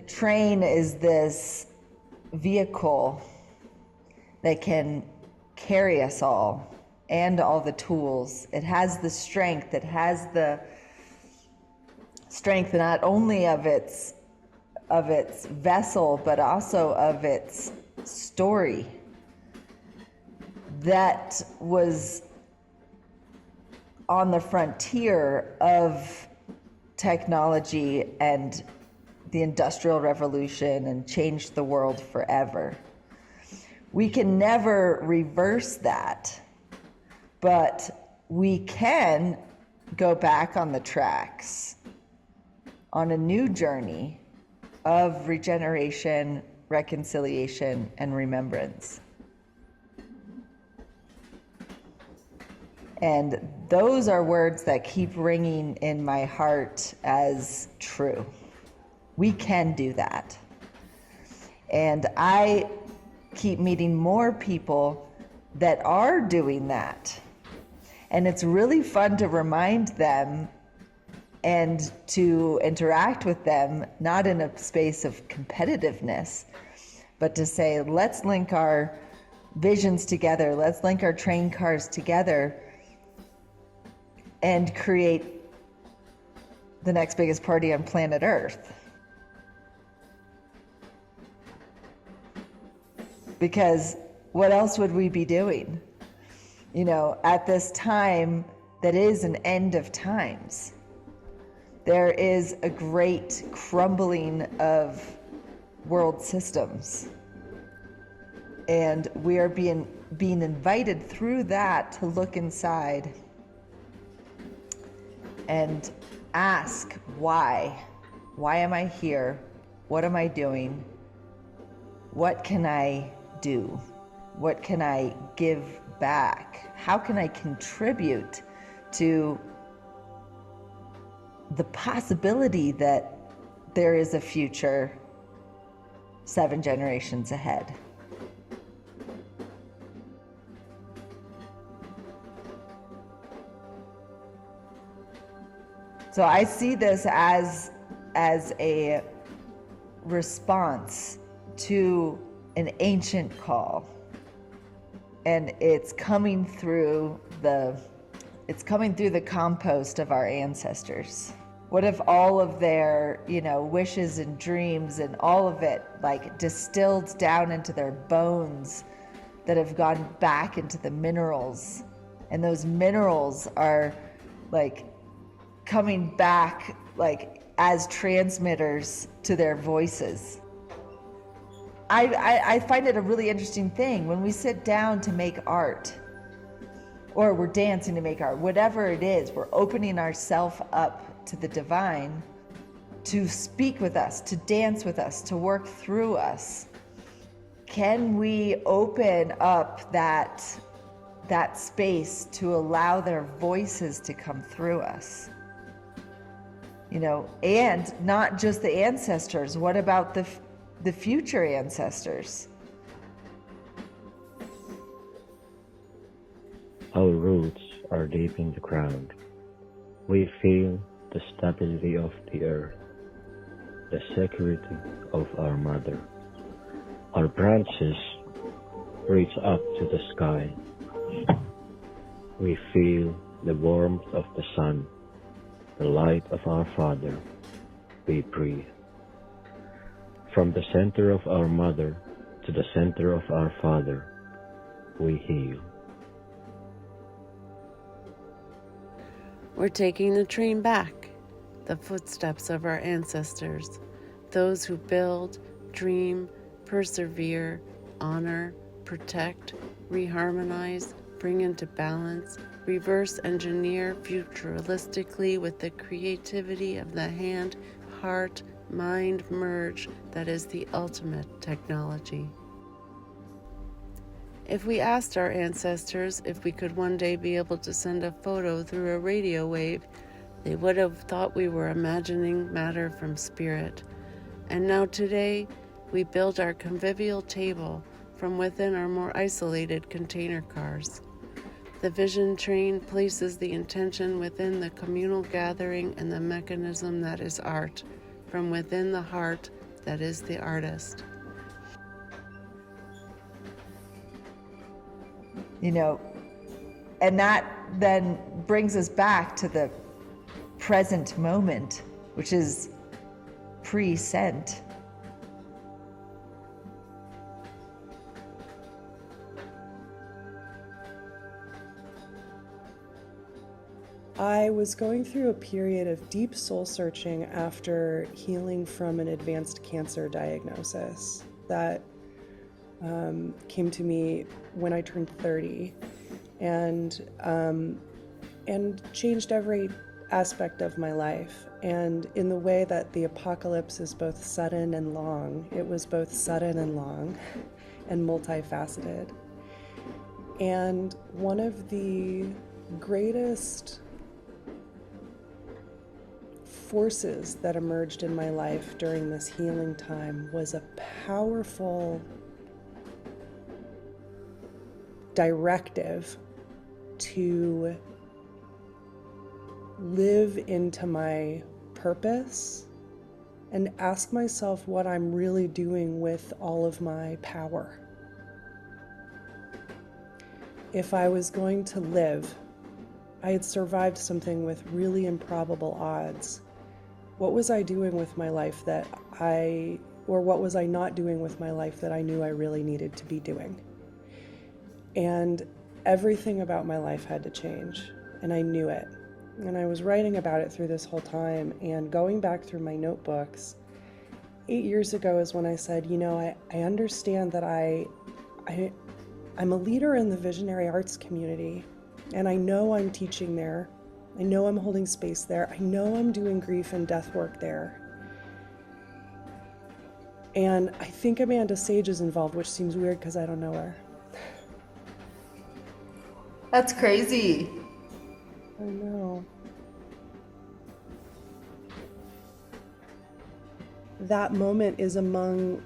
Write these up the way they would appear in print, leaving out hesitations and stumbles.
The train is this vehicle that can carry us all and all the tools. It has the strength. It has the strength not only of its vessel, but also of its story that was on the frontier of technology and the Industrial Revolution and changed the world forever. We can never reverse that, but we can go back on the tracks on a new journey of regeneration, reconciliation, and remembrance. And those are words that keep ringing in my heart as true. We can do that. And I keep meeting more people that are doing that. And it's really fun to remind them and to interact with them, not in a space of competitiveness, but to say, let's link our visions together, let's link our train cars together and create the next biggest party on planet Earth. Because what else would we be doing? You know, at this time that is an end of times. There is a great crumbling of world systems. And we are being invited through that to look inside and ask why. Why am I here? What am I doing? What can I do? What can I give back? How can I contribute to the possibility that there is a future 7 generations ahead? So I see this as a response to an ancient call, and it's coming through the compost of our ancestors. What if all of their, wishes and dreams and all of it like distilled down into their bones that have gone back into the minerals, and those minerals are like coming back like as transmitters to their voices. I find it a really interesting thing when we sit down to make art, or we're dancing to make art, whatever it is, we're opening ourselves up to the divine to speak with us, to dance with us, to work through us. Can we open up that space to allow their voices to come through us? And not just the ancestors. What about the future ancestors? Our roots are deep in the ground. We feel the stability of the earth, the security of our mother. Our branches reach up to the sky. We feel the warmth of the sun, the light of our Father. We breathe. From the center of our mother to the center of our Father, we heal. We're taking the train back, the footsteps of our ancestors, those who build, dream, persevere, honor, protect, reharmonize, bring into balance, reverse engineer futuristically with the creativity of the hand, heart, mind merge that is the ultimate technology. If we asked our ancestors if we could one day be able to send a photo through a radio wave, they would have thought we were imagining matter from spirit. And now today, we build our convivial table from within our more isolated container cars. The vision train places the intention within the communal gathering and the mechanism that is art, from within the heart, that is the artist. You know, and that then brings us back to the present moment, which is pre-scent. I was going through a period of deep soul searching after healing from an advanced cancer diagnosis that came to me when I turned 30, and changed every aspect of my life. And in the way that the apocalypse is both sudden and long, it was both sudden and long and multifaceted. And one of the greatest forces that emerged in my life during this healing time was a powerful directive to live into my purpose and ask myself what I'm really doing with all of my power. If I was going to live, I had survived something with really improbable odds. What was I doing with my life what was I not doing with my life that I knew I really needed to be doing? And everything about my life had to change, and I knew it. And I was writing about it through this whole time, and going back through my notebooks, 8 years ago is when I said, I understand that I'm a leader in the visionary arts community, and I know I'm teaching there. I know I'm holding space there. I know I'm doing grief and death work there. And I think Amanda Sage is involved, which seems weird because I don't know her. That's crazy. I know. That moment is among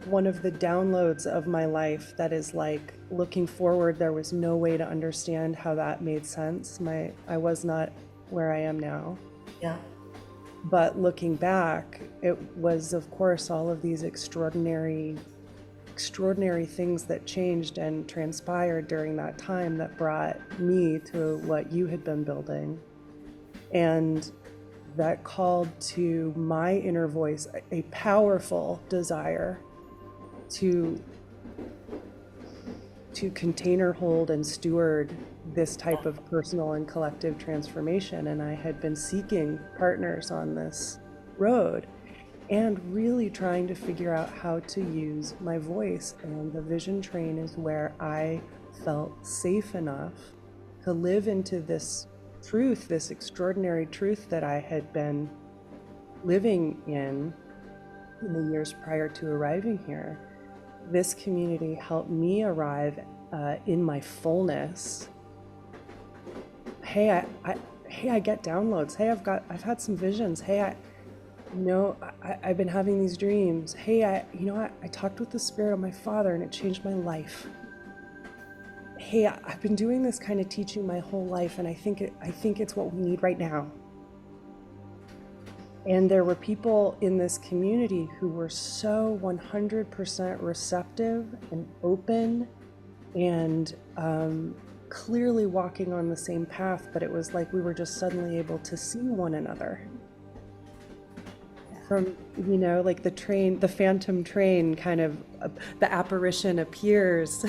one of the downloads of my life that is like, looking forward, there was no way to understand how that made sense. I was not where I am now. Yeah. But looking back, it was, of course, all of these extraordinary things that changed and transpired during that time that brought me to what you had been building. And that called to my inner voice a powerful desire to container hold and steward this type of personal and collective transformation. And I had been seeking partners on this road and really trying to figure out how to use my voice. And the Vision Train is where I felt safe enough to live into this truth, this extraordinary truth that I had been living in the years prior to arriving here. This community helped me arrive in my fullness. Hey, I get downloads. Hey, I've had some visions. Hey, I've been having these dreams. Hey, I talked with the spirit of my father and it changed my life. Hey, I've been doing this kind of teaching my whole life, and I think it's what we need right now. And there were people in this community who were so 100% receptive and open and clearly walking on the same path, but it was like we were just suddenly able to see one another. From, like the phantom train kind of, the apparition appears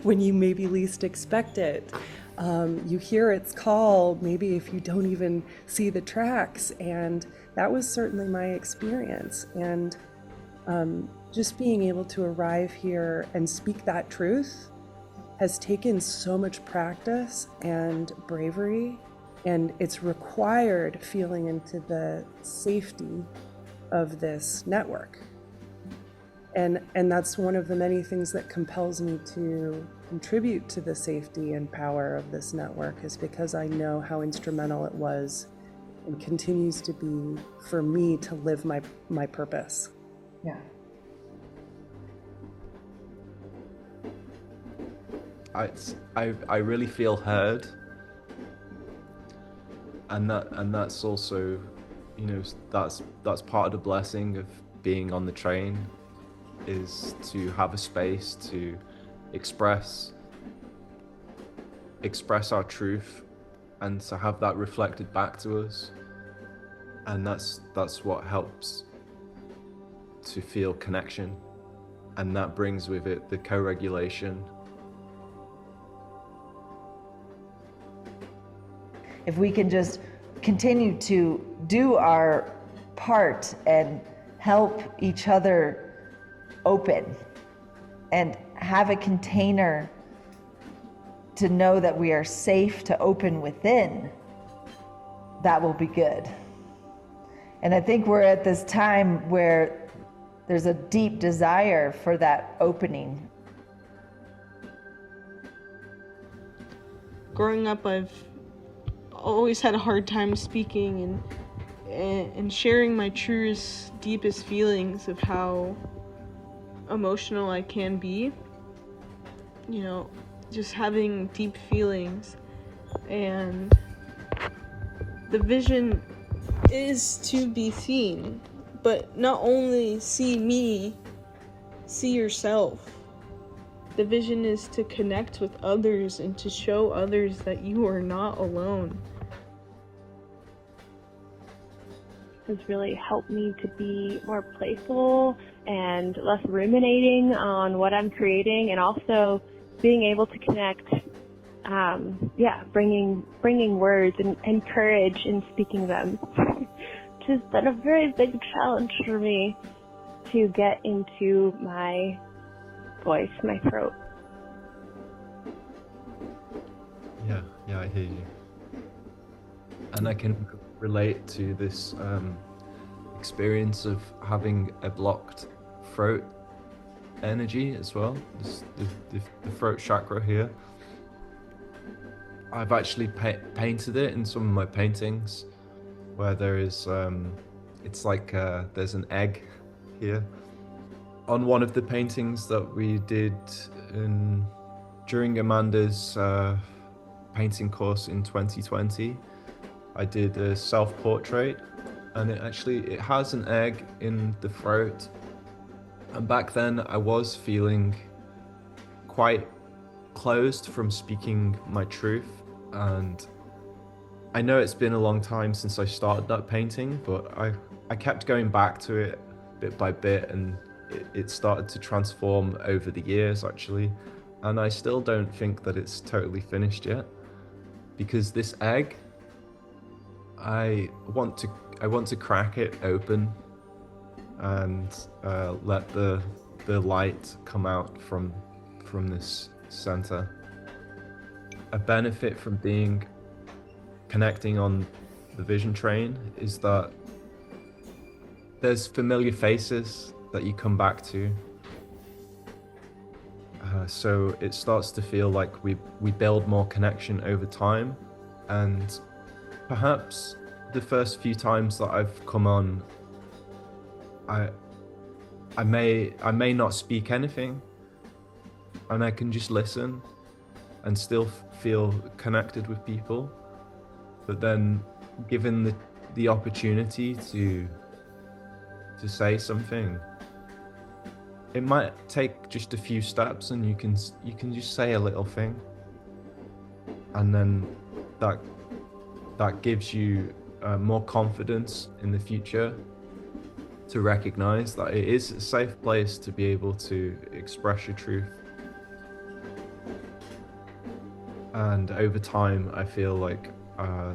when you maybe least expect it. You hear its call, maybe if you don't even see the tracks. And that was certainly my experience. And just being able to arrive here and speak that truth has taken so much practice and bravery, and it's required feeling into the safety of this network. And that's one of the many things that compels me to contribute to the safety and power of this network, is because I know how instrumental it was and continues to be for me to live my purpose. Yeah. I really feel heard, and that's also, that's part of the blessing of being on the train is to have a space to express our truth and to have that reflected back to us. And that's what helps to feel connection, and that brings with it the co-regulation. If we can just continue to do our part and help each other open and have a container to know that we are safe to open within, that will be good. And I think we're at this time where there's a deep desire for that opening. Growing up, I've always had a hard time speaking and sharing my truest, deepest feelings of how emotional I can be. You know, just having deep feelings. And the vision is to be seen, but not only see me, see yourself. The vision is to connect with others and to show others that you are not alone. Has really helped me to be more playful and less ruminating on what I'm creating, and also being able to connect, bringing words and courage in speaking them. Which has been a very big challenge for me to get into my voice, my throat. Yeah, I hear you. And I can relate to this experience of having a blocked throat energy as well, the throat chakra here. I've actually painted it in some of my paintings, where there is, it's like there's an egg here. On one of the paintings that we did during Amanda's painting course in 2020, I did a self-portrait, and it has an egg in the throat. And back then I was feeling quite closed from speaking my truth, and I know it's been a long time since I started that painting, but I kept going back to it bit by bit, and it started to transform over the years actually, and I still don't think that it's totally finished yet, because this egg, I want to crack it open and let the light come out from this center. A benefit from connecting on the vision train is that there's familiar faces that you come back to. So it starts to feel like we build more connection over time, and perhaps the first few times that I've come on, I may not speak anything, and I can just listen and still feel connected with people. But then, given the opportunity to say something, it might take just a few steps, and you can just say a little thing, and then that gives you more confidence in the future to recognize that it is a safe place to be able to express your truth. And over time, I feel like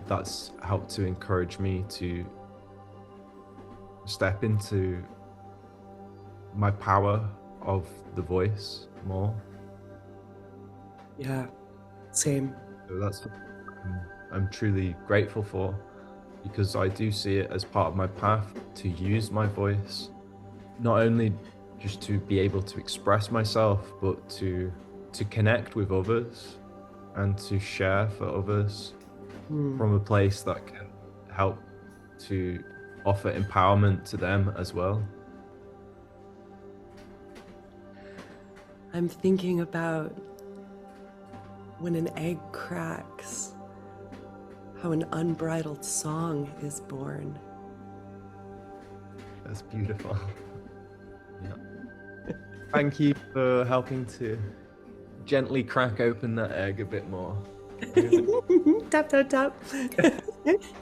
that's helped to encourage me to step into my power of the voice more. Yeah, same. So that's what I'm truly grateful for, because I do see it as part of my path to use my voice, not only just to be able to express myself, but to connect with others and to share for others from a place that can help to offer empowerment to them as well. I'm thinking about when an egg cracks, how an unbridled song is born. That's beautiful. Yeah. Thank you for helping to gently crack open that egg a bit more. Tap, tap, tap.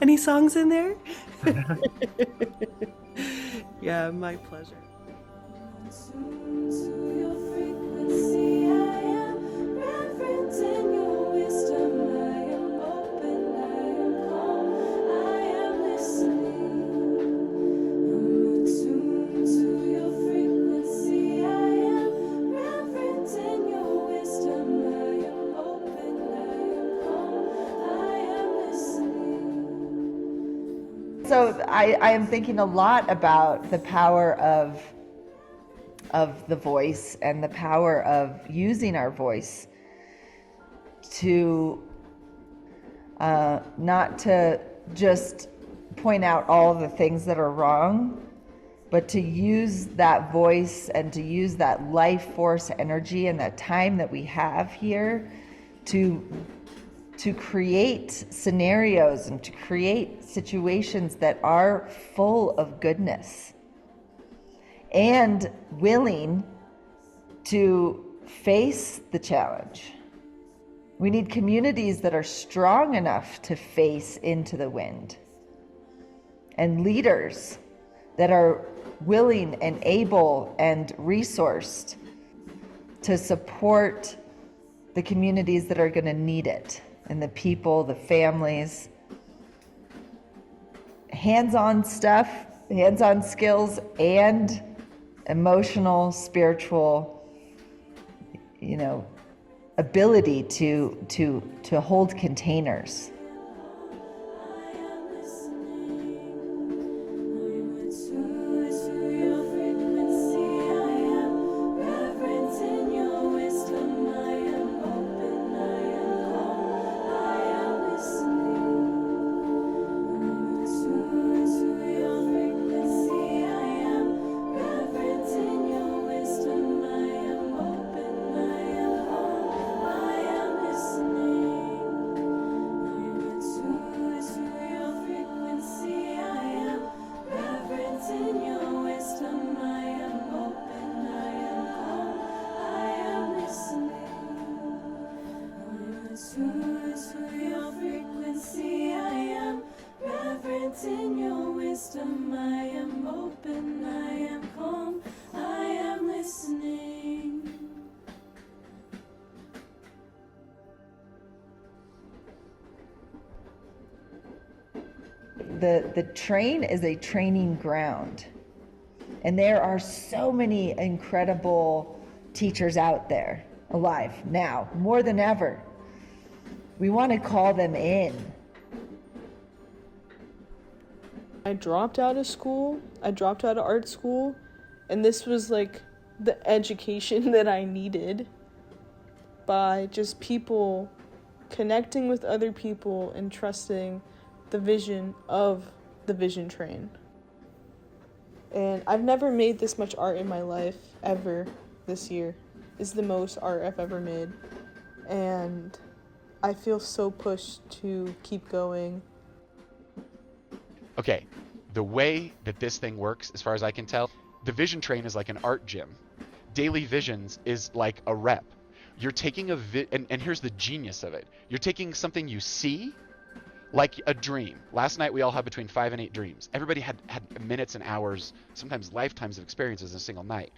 Any songs in there? Yeah, my pleasure. So I am thinking a lot about the power of the voice and the power of using our voice to not to just point out all the things that are wrong, but to use that voice and to use that life force energy and that time that we have here to create scenarios and to create situations that are full of goodness and willing to face the challenge. We need communities that are strong enough to face into the wind, and leaders that are willing and able and resourced to support the communities that are going to need it, and the people, the families. Hands-on stuff, hands-on skills, and emotional, spiritual, ability to hold containers. The train is a training ground, and there are so many incredible teachers out there alive now, more than ever. We want to call them in. I dropped out of school. I dropped out of art school, and this was like the education that I needed, by just people connecting with other people and trusting the vision of the vision train. And I've never made this much art in my life, ever. This year is the most art I've ever made. And I feel so pushed to keep going. Okay, the way that this thing works, as far as I can tell, the vision train is like an art gym. Daily visions is like a rep. You're taking and here's the genius of it. You're taking something you see, like a dream. Last night we all had between 5 and 8 dreams. Everybody had minutes and hours, sometimes lifetimes of experiences in a single night.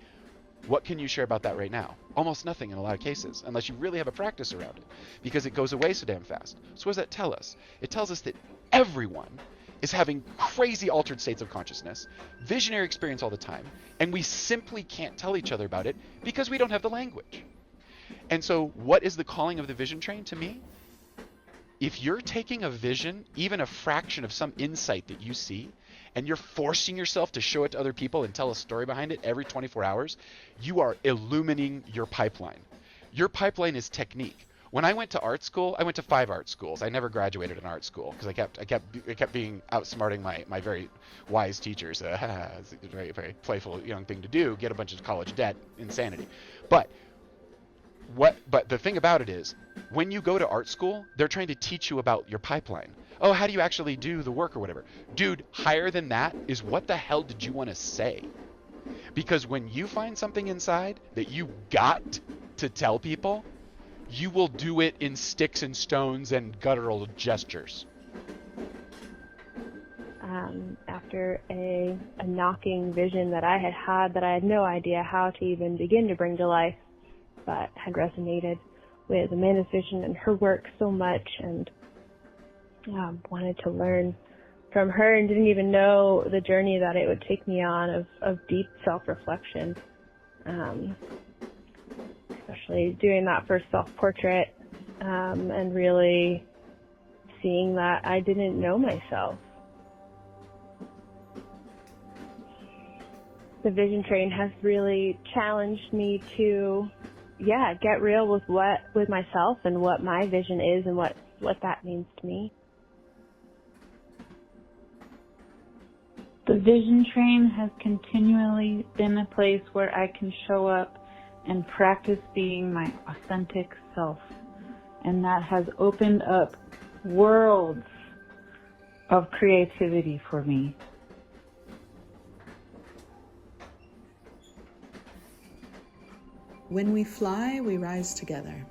What can you share about that right now? Almost nothing in a lot of cases, unless you really have a practice around it, because it goes away so damn fast. So what does that tell us? It tells us that everyone is having crazy altered states of consciousness, visionary experience all the time, and we simply can't tell each other about it because we don't have the language. And so what is the calling of the vision train to me? If you're taking a vision, even a fraction of some insight that you see, and you're forcing yourself to show it to other people and tell a story behind it every 24 hours, you are illumining your pipeline. Your pipeline is technique. When I went to art school, I went to 5 art schools. I never graduated in art school because I kept being outsmarting my very wise teachers. It's a very, very playful young thing to do, get a bunch of college debt, insanity. But the thing about it is, when you go to art school, they're trying to teach you about your pipeline. Oh, how do you actually do the work or whatever? Dude, higher than that is what the hell did you want to say? Because when you find something inside that you got to tell people, you will do it in sticks and stones and guttural gestures. After a knocking vision that I had that I had no idea how to even begin to bring to life, but had resonated with Amanda's vision and her work so much, and wanted to learn from her, and didn't even know the journey that it would take me on of deep self-reflection, especially doing that first self-portrait, and really seeing that I didn't know myself. The vision train has really challenged me to, get real with myself and what my vision is and what that means to me. The vision train has continually been a place where I can show up and practice being my authentic self. And that has opened up worlds of creativity for me. When we fly, we rise together.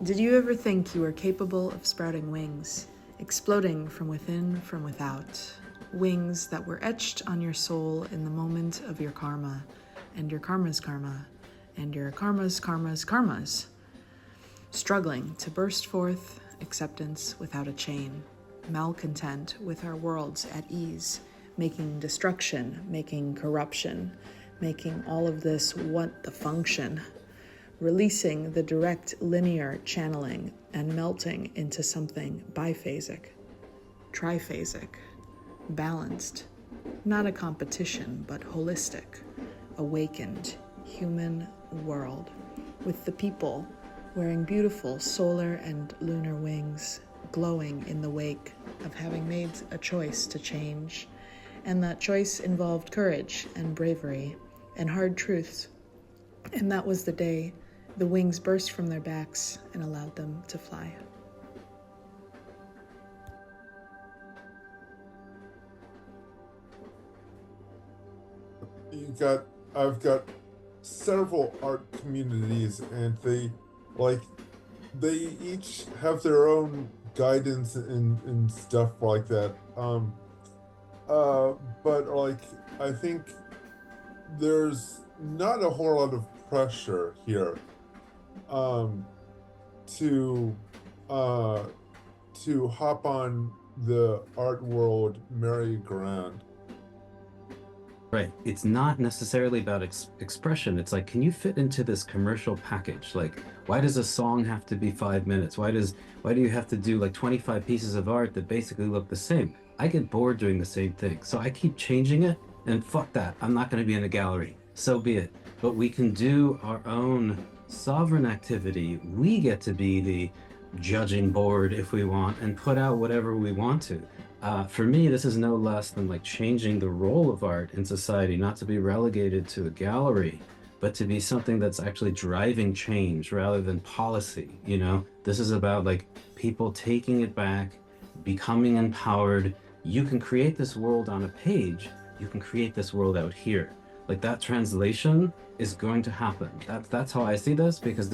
Did you ever think you were capable of sprouting wings, exploding from within, from without? Wings that were etched on your soul in the moment of your karma, and your karma's karma, and your karma's karma's karmas. Struggling to burst forth acceptance without a chain, malcontent with our worlds at ease, making destruction, making corruption, making all of this want the function, releasing the direct linear channeling and melting into something biphasic, triphasic, balanced, not a competition, but holistic, awakened, human world, with the people wearing beautiful solar and lunar wings, glowing in the wake of having made a choice to change, and that choice involved courage and bravery and hard truths. And that was the day the wings burst from their backs and allowed them to fly. I've got several art communities, and they each have their own guidance and stuff like that. But I think there's not a whole lot of pressure here to hop on the art world merry-go-round. Right. It's not necessarily about expression. It's like, can you fit into this commercial package? Like, why does a song have to be 5 minutes? Why do you have to do like 25 pieces of art that basically look the same? I get bored doing the same thing. So I keep changing it, and fuck that. I'm not going to be in a gallery. So be it. But we can do our own sovereign activity. We get to be the judging board if we want, and put out whatever we want to. For me, this is no less than like changing the role of art in society, not to be relegated to a gallery, but to be something that's actually driving change rather than policy. You know, this is about like people taking it back, becoming empowered. You can create this world on a page. You can create this world out here. Like that translation is going to happen. That's how I see this, because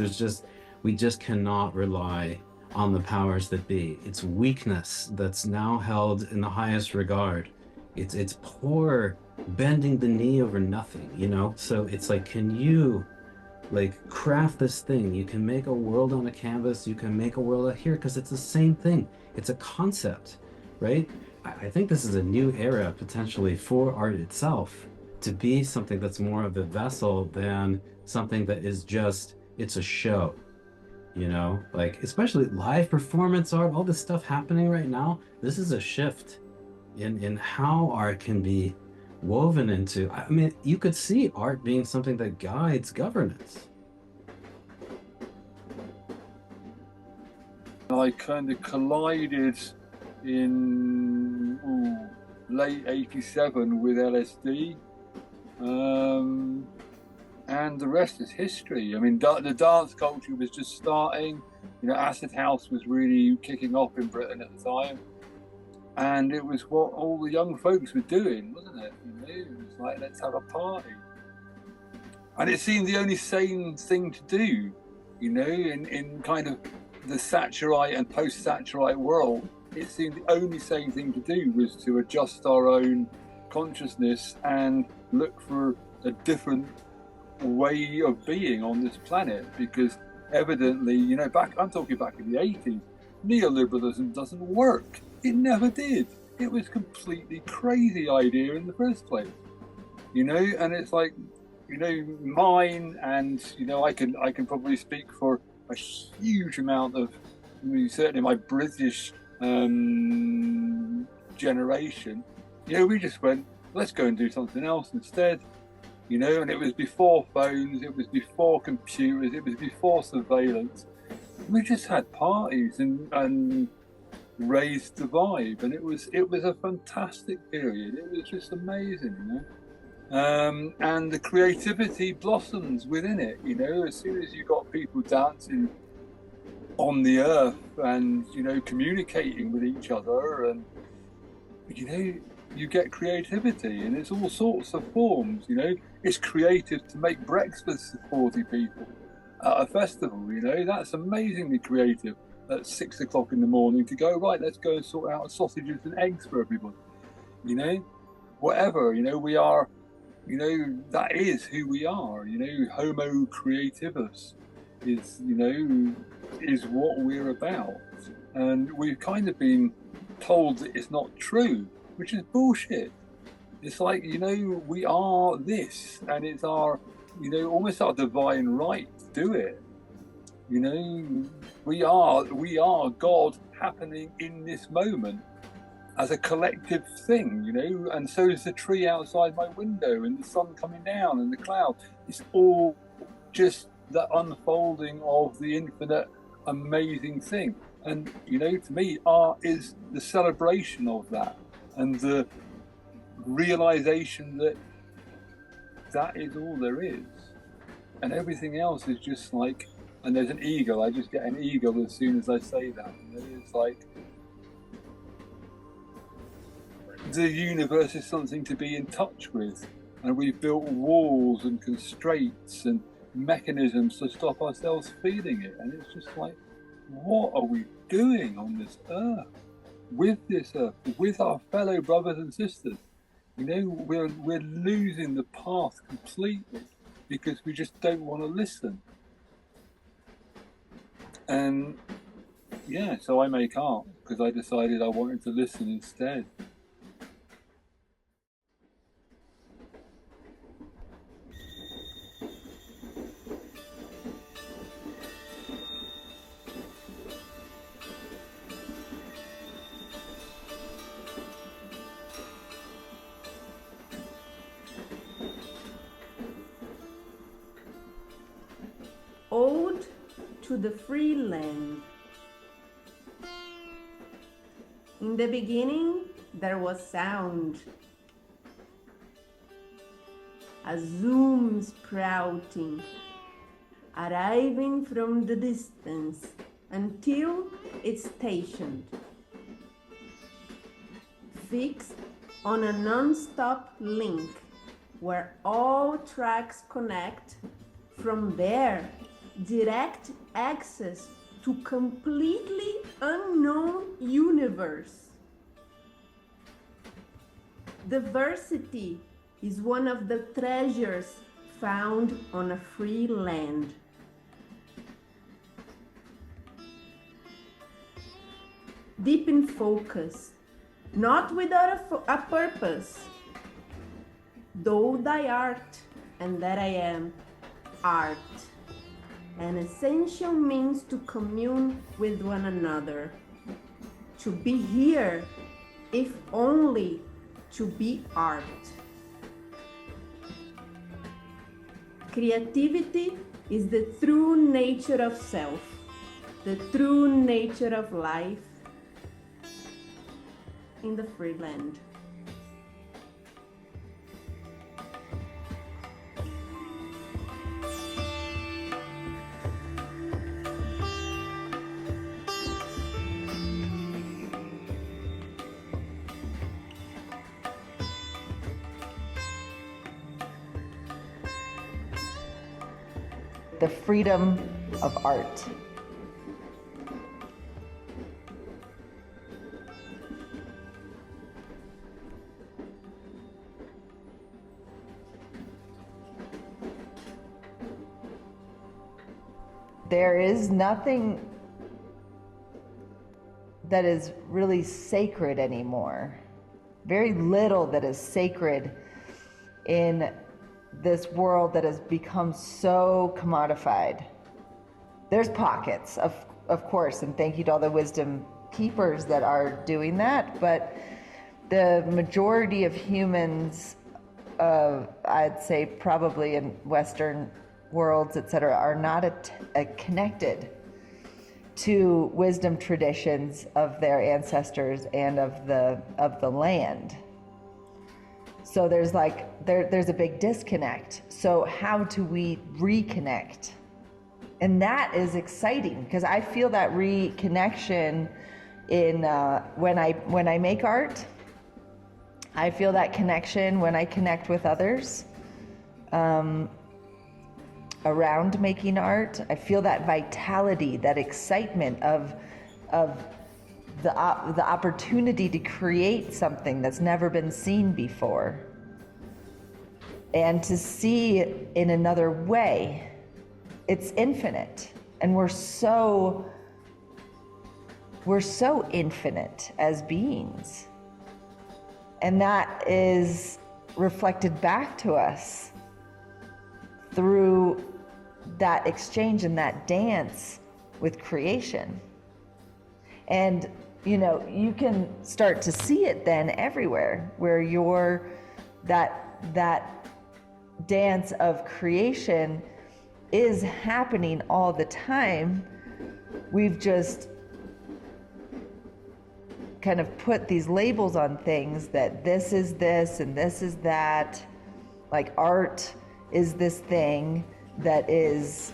we just cannot rely on the powers that be. It's weakness that's now held in the highest regard. It's poor bending the knee over nothing, you know? So it's like, can you like craft this thing? You can make a world on a canvas, you can make a world out here, because it's the same thing. It's a concept, right? I think this is a new era potentially for art itself, to be something that's more of a vessel than something that is just, it's a show. You know, like especially live performance art, all this stuff happening right now, this is a shift in how art can be woven into. I mean, you could see art being something that guides governance. I kind of collided in late 87 with LSD. And the rest is history. I mean, the dance culture was just starting. You know, acid house was really kicking off in Britain at the time. And it was what all the young folks were doing, wasn't it? You know, it was like, let's have a party. And it seemed the only sane thing to do, you know, in kind of the Thatcherite and post-Thatcherite world. It seemed the only sane thing to do was to adjust our own consciousness and look for a different way of being on this planet, because evidently, you know, I'm talking back in the 80s, neoliberalism doesn't work. It never did. It was a completely crazy idea in the first place, you know. And it's like, you know, mine, and you know, I can probably speak for a huge amount of, I mean, certainly my British generation. You know, we just went, let's go and do something else instead. You know, and it was before phones, it was before computers, it was before surveillance. We just had parties and raised the vibe, and it was a fantastic period. It was just amazing, you know. And the creativity blossoms within it, you know. As soon as you got people dancing on the earth and, you know, communicating with each other, and, you know, you get creativity, and it's all sorts of forms, you know. It's creative to make breakfast for 40 people at a festival, you know. That's amazingly creative at 6 o'clock in the morning to go, right, let's go and sort out sausages and eggs for everybody, you know. Whatever, you know, we are, you know, that is who we are, you know. Homo creativus is, you know, is what we're about. And we've kind of been told that it's not true, which is bullshit. It's like, you know, we are this, and it's our, you know, almost our divine right to do it. You know, we are God happening in this moment as a collective thing, you know. And so is the tree outside my window, and the sun coming down, and the cloud. It's all just the unfolding of the infinite, amazing thing. And, you know, to me, art is the celebration of that, and the realization that that is all there is, and everything else is just like, and there's an eagle, I just get an eagle as soon as I say that, you know. It's like the universe is something to be in touch with, and we've built walls and constraints and mechanisms to stop ourselves feeling it. And it's just like, what are we doing on this earth, with this earth, with our fellow brothers and sisters? You know, we're losing the path completely because we just don't want to listen. And yeah, so I make art because I decided I wanted to listen instead. Ode to the Free Land. In the beginning, there was sound, a zoom sprouting, arriving from the distance until it stationed, fixed on a non-stop link where all tracks connect. From there, direct access to completely unknown universe. Diversity is one of the treasures found on a free land. Deep in focus, not without a purpose. Though thy art, and that I am, art, an essential means to commune with one another, to be here, if only to be art. Creativity is the true nature of self, the true nature of life in the free land. the freedom of art. There is nothing that is really sacred anymore. Very little that is sacred in this world that has become so commodified. There's pockets, of course, and thank you to all the wisdom keepers that are doing that, but the majority of humans, I'd say probably in Western worlds, etc., are not connected to wisdom traditions of their ancestors and of the land. So there's there's a big disconnect. So how do we reconnect? And that is exciting because I feel that reconnection in when I make art. I feel that connection when I connect with others around making art. I feel that vitality, that excitement of the opportunity to create something that's never been seen before, and to see it in another way. It's infinite, and we're so infinite as beings, and that is reflected back to us through that exchange and that dance with creation. And you can start to see it then everywhere where that dance of creation is happening all the time. We've just kind of put these labels on things that this is this and this is that. Like art is this thing that is,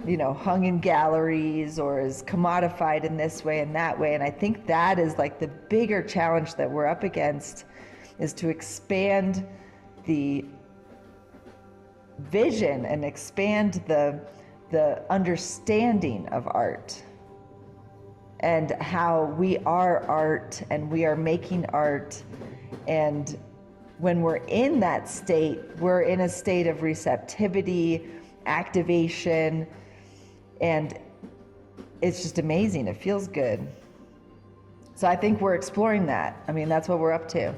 hung in galleries or is commodified in this way and that way. And I think that is like the bigger challenge that we're up against, is to expand the vision and expand the understanding of art and how we are art and we are making art. And when we're in that state, we're in a state of receptivity, activation, and it's just amazing. It feels good. So I think we're exploring that. I mean, that's what we're up to.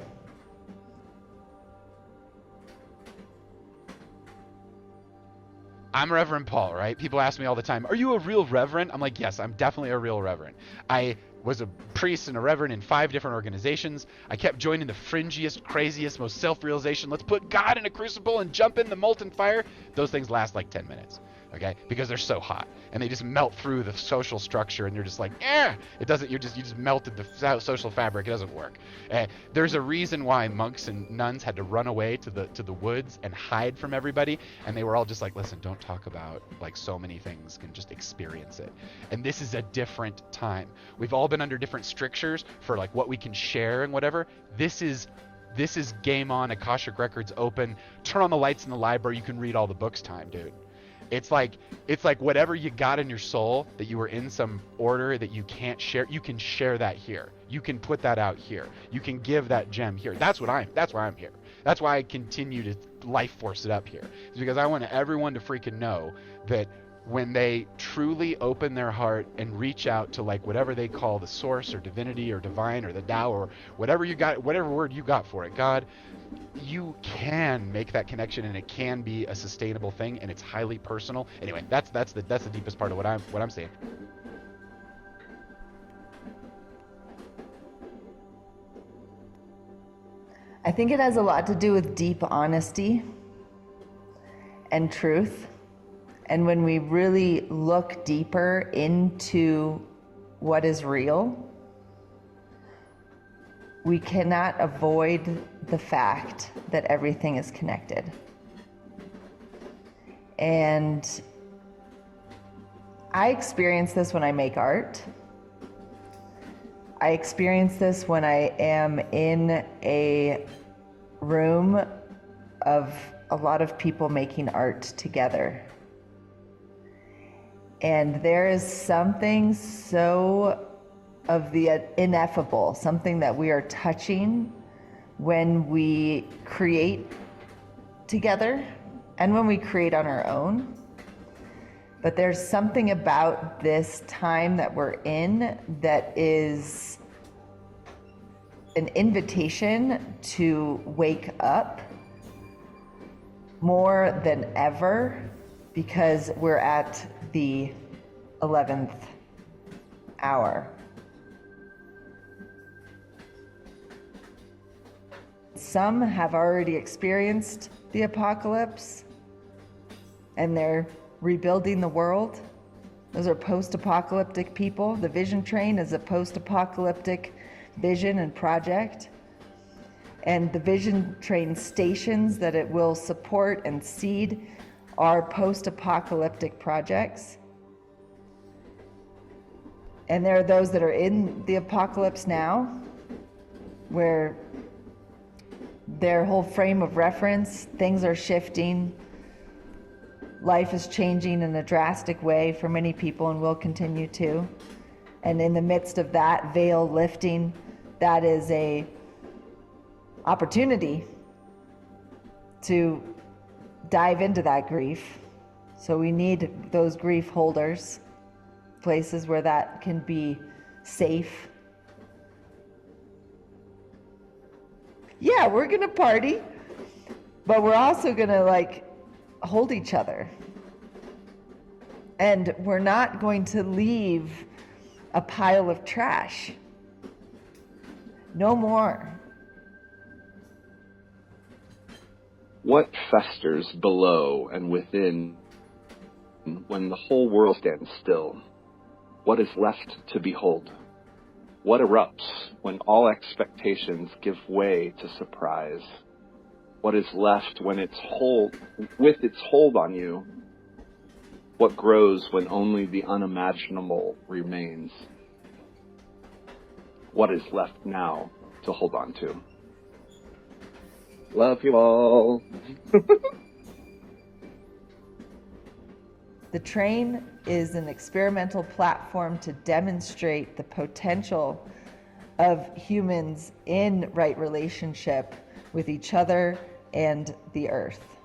I'm Reverend Paul, right? People ask me all the time, are you a real reverend? I'm like, yes, I'm definitely a real reverend. I was a priest and a reverend in 5 different organizations. I kept joining the fringiest, craziest, most self-realization, let's put God in a crucible and jump in the molten fire. Those things last like 10 minutes, okay? Because they're so hot and they just melt through the social structure and you're just like, it doesn't, you just melted the social fabric. It doesn't work. There's a reason why monks and nuns had to run away to the woods and hide from everybody. And they were all just like, listen, don't talk about like so many things, can just experience it. And this is a different time. We've all been under different strictures for like what we can share and whatever. This is game on, Akashic Records open, turn on the lights in the library, you can read all the books time, dude. It's like whatever you got in your soul that you were in some order that you can't share, you can share that here. You can put that out here. You can give that gem here. That's why I'm here. That's why I continue to life force it up here. It's because I want everyone to freaking know that when they truly open their heart and reach out to like whatever they call the source or divinity or divine or the Tao or whatever you got, whatever word you got for it, God, you can make that connection and it can be a sustainable thing and it's highly personal. Anyway, that's the deepest part of what I'm saying. I think it has a lot to do with deep honesty and truth. And when we really look deeper into what is real, we cannot avoid the fact that everything is connected. And I experience this when I make art. I experience this when I am in a room of a lot of people making art together. And there is something so of the ineffable, something that we are touching when we create together and when we create on our own. But there's something about this time that we're in that is an invitation to wake up more than ever, because we're at the 11th hour. Some have already experienced the apocalypse and they're rebuilding the world. Those are post-apocalyptic people. The Vision Train is a post-apocalyptic vision and project. And the Vision Train stations that it will support and seed are post-apocalyptic projects. And there are those that are in the apocalypse now, where their whole frame of reference, things are shifting, life is changing in a drastic way for many people and will continue to. And in the midst of that veil lifting, that is a opportunity to dive into that grief. So we need those grief holders, places where that can be safe. Yeah, we're gonna party, but we're also gonna hold each other. And we're not going to leave a pile of trash. No more. What festers below and within when the whole world stands still? What is left to behold? What erupts when all expectations give way to surprise? What is left when with its hold on you? What grows when only the unimaginable remains? What is left now to hold on to? Love you all. The train is an experimental platform to demonstrate the potential of humans in right relationship with each other and the earth.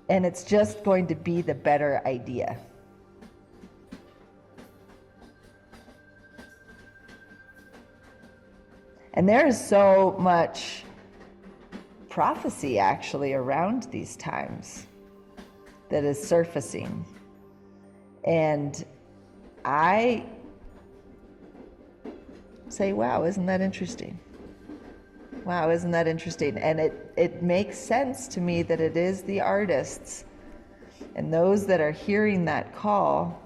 And it's just going to be the better idea. And there is so much prophecy actually around these times that is surfacing. And I say, wow, isn't that interesting? Wow, isn't that interesting? And it makes sense to me that it is the artists and those that are hearing that call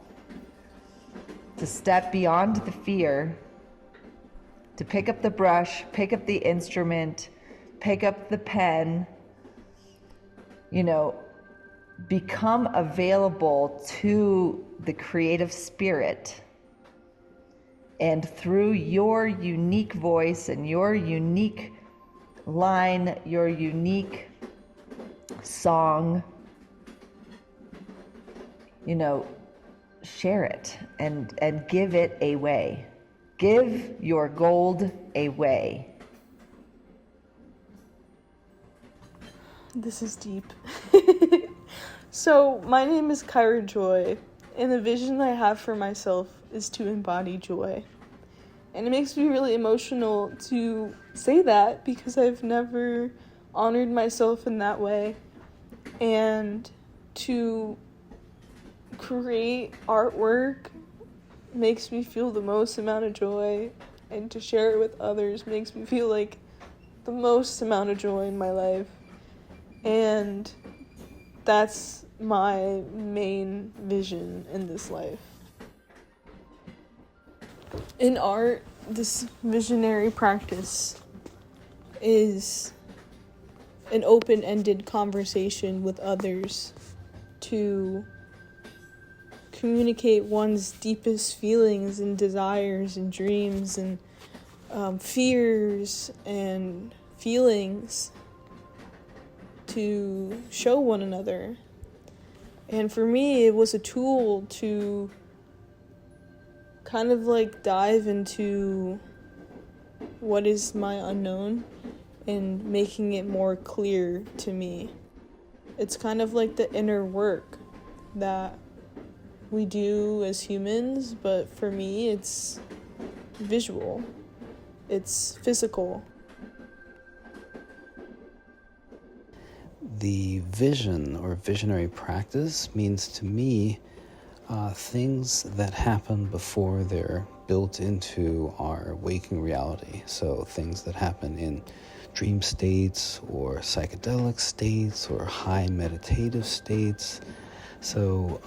to step beyond the fear, to pick up the brush, pick up the instrument, pick up the pen, become available to the creative spirit. And through your unique voice and your unique line, your unique song, share it and give it away. Give your gold away. This is deep. So, my name is Kyra Joy, and the vision I have for myself is to embody joy. And it makes me really emotional to say that because I've never honored myself in that way. And to create artwork makes me feel the most amount of joy, and to share it with others makes me feel like the most amount of joy in my life. And that's my main vision in this life. In art, this visionary practice is an open-ended conversation with others to communicate one's deepest feelings and desires and dreams and fears and feelings to show one another. And for me, it was a tool to kind of like dive into what is my unknown and making it more clear to me. It's kind of like the inner work that we do as humans, but for me, it's visual. It's physical. The vision or visionary practice means to me things that happen before they're built into our waking reality. So things that happen in dream states or psychedelic states or high meditative states. So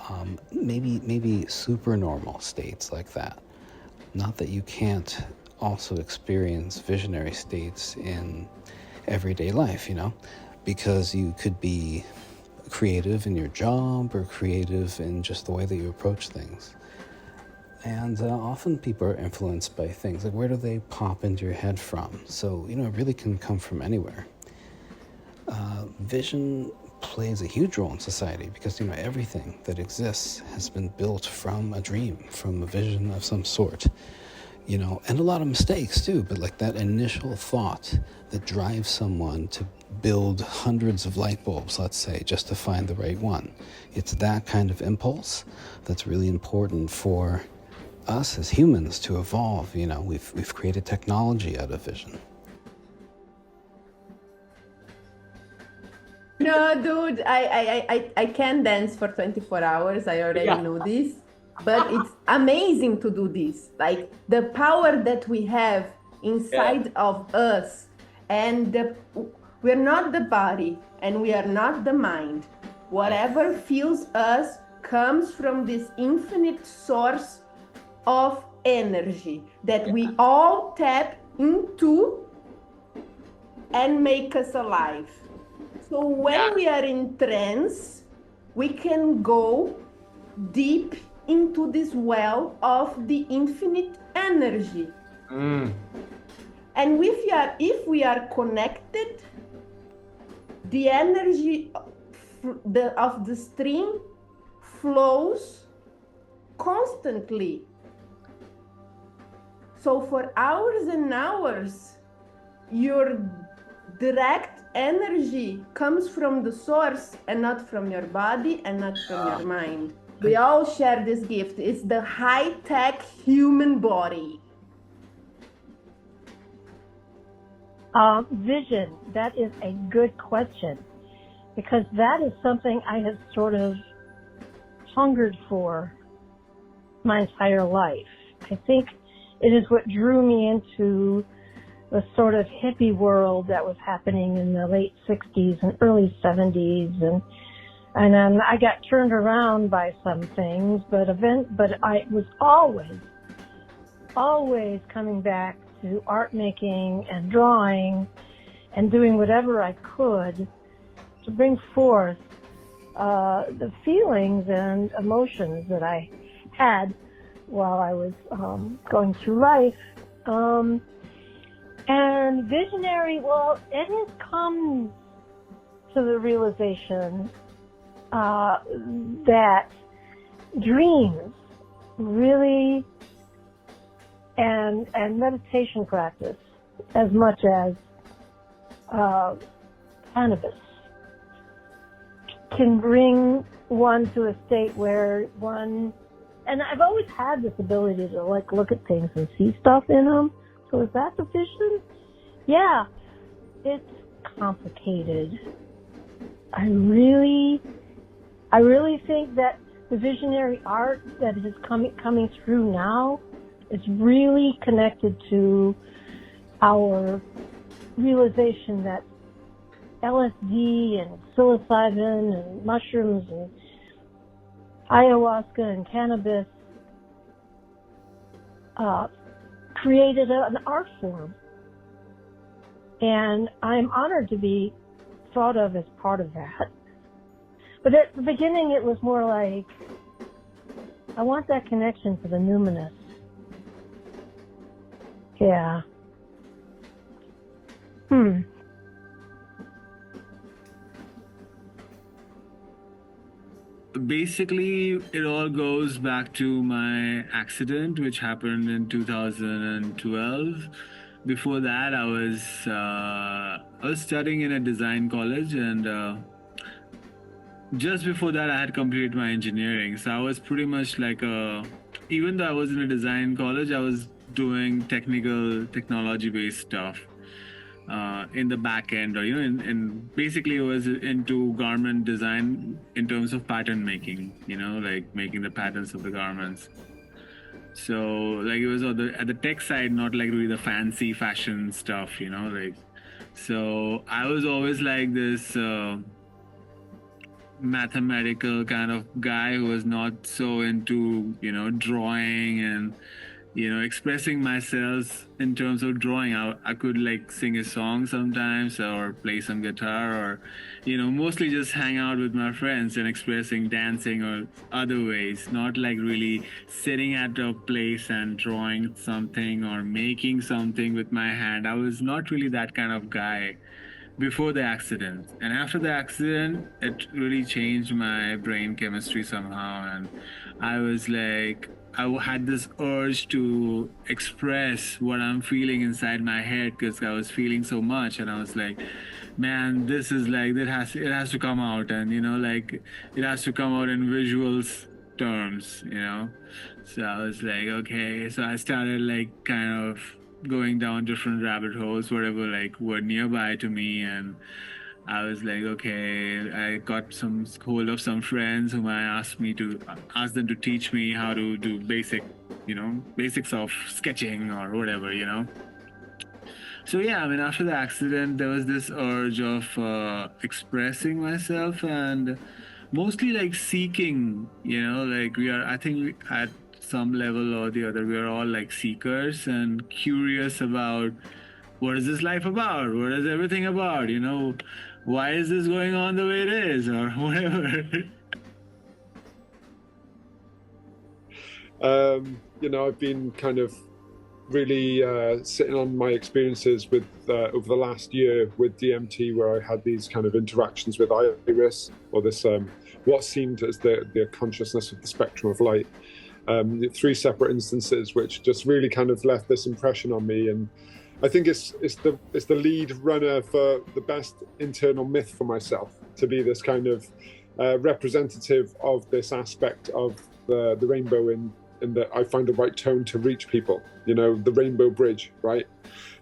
maybe supernormal states like that. Not that you can't also experience visionary states in everyday life, because you could be creative in your job or creative in just the way that you approach things. And often people are influenced by things, like where do they pop into your head from? So, it really can come from anywhere. Vision plays a huge role in society because, everything that exists has been built from a dream, from a vision of some sort. And a lot of mistakes too, but like that initial thought that drives someone to build hundreds of light bulbs, let's say, just to find the right one. It's that kind of impulse that's really important for us as humans to evolve. We've created technology out of vision. No, dude, I can dance for 24 hours. I already know this. But it's amazing to do this. Like the power that we have inside of us, and we're not the body and we are not the mind. Whatever fills us comes from this infinite source of energy that we all tap into and make us alive. So when we are in trance, we can go deep into this well of the infinite energy. And if we are connected, the energy of the stream flows constantly. So for hours and hours, your direct energy comes from the source and not from your body and not from your mind. We all share this gift. It's the high-tech human body. Vision, that is a good question, because that is something I have sort of hungered for my entire life. I think it is what drew me into the sort of hippie world that was happening in the late 60s and early 70s, and then I got turned around by some things, but I was always coming back to art making and drawing and doing whatever I could to bring forth the feelings and emotions that I had while I was going through life. And visionary, well, it has come to the realization that dreams really and meditation practice as much as cannabis can bring one to a state where one, and I've always had this ability to like look at things and see stuff in them. So is that the vision? Yeah, it's complicated. I really think that the visionary art that is coming through now is really connected to our realization that LSD and psilocybin and mushrooms and ayahuasca and cannabis created an art form. And I'm honored to be thought of as part of that. But at the beginning, it was more like, I want that connection to the numinous. Yeah. basically, it all goes back to my accident, which happened in 2012. Before that, I was studying in a design college, and just before that, I had completed my engineering. So I was pretty much like even though I was in a design college, I was doing technology-based stuff. In the back end, or and basically it was into garment design in terms of pattern making, like making the patterns of the garments. So like it was at the tech side, not like really the fancy fashion stuff, like. So I was always like this mathematical kind of guy who was not so into drawing and expressing myself in terms of drawing. I could like sing a song sometimes or play some guitar, or mostly just hang out with my friends and expressing, dancing or other ways, not like really sitting at a place and drawing something or making something with my hand. I was not really that kind of guy before the accident. And after the accident, it really changed my brain chemistry somehow, and I was like, I had this urge to express what I'm feeling inside my head because I was feeling so much, and I was like, man, this is like, it has to come out, and like it has to come out in visuals terms, So I was like, okay. So I started like kind of going down different rabbit holes, whatever like were nearby to me, and I was like, okay, I got some hold of some friends whom I asked them to teach me how to do basics of sketching or whatever, So yeah, I mean, after the accident, there was this urge of expressing myself and mostly like seeking, like I think at some level or the other, we are all like seekers and curious about what is this life about? What is everything about? Why is this going on the way it is, or whatever? I've been kind of really sitting on my experiences with over the last year with DMT, where I had these kind of interactions with Iris, or this what seemed as the consciousness of the spectrum of light. 3 separate instances, which just really kind of left this impression on me, and I think it's the lead runner for the best internal myth for myself, to be this kind of representative of this aspect of the rainbow in that I find the right tone to reach people, the rainbow bridge, right?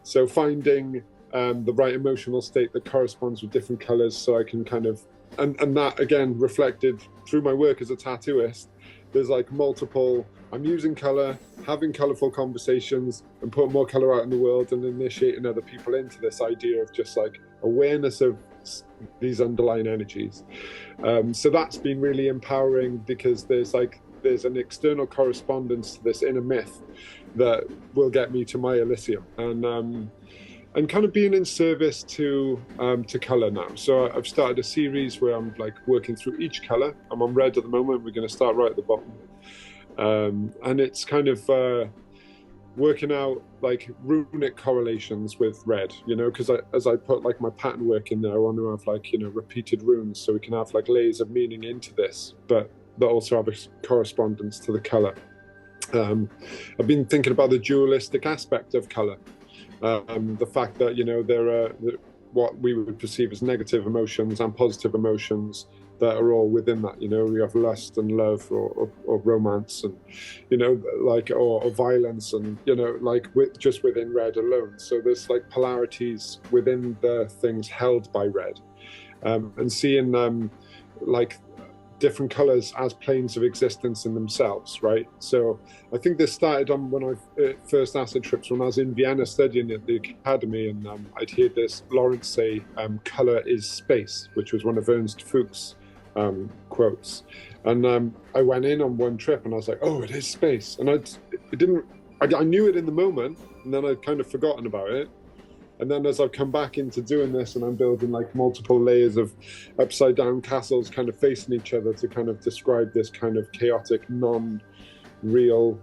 So finding the right emotional state that corresponds with different colors, so I can kind of, and that again reflected through my work as a tattooist. There's like multiple, I'm using color, having colorful conversations and putting more color out in the world and initiating other people into this idea of just like awareness of these underlying energies. So that's been really empowering, because there's an external correspondence to this inner myth that will get me to my Elysium, and kind of being in service to color now. So I've started a series where I'm like working through each color. I'm on red at the moment. We're going to start right at the bottom, and it's kind of working out like runic correlations with red, because as I put like my pattern work in there, I want to have like repeated runes, so we can have like layers of meaning into this, but that also have a correspondence to the color. I've been thinking about the dualistic aspect of color. The fact that there are what we would perceive as negative emotions and positive emotions that are all within that. We have lust and love, or romance, and or violence, and just within red alone. So there's like polarities within the things held by red, and seeing like different colors as planes of existence in themselves, right? So I think this started on when I first acid trips, when I was in Vienna studying at the academy, and I'd hear this Lawrence say, color is space, which was one of Ernst Fuchs' quotes. And I went in on one trip and I was like, oh, it is space. And I knew it in the moment, and then I'd kind of forgotten about it. And then as I've come back into doing this, and I'm building like multiple layers of upside down castles kind of facing each other to kind of describe this kind of chaotic, non-real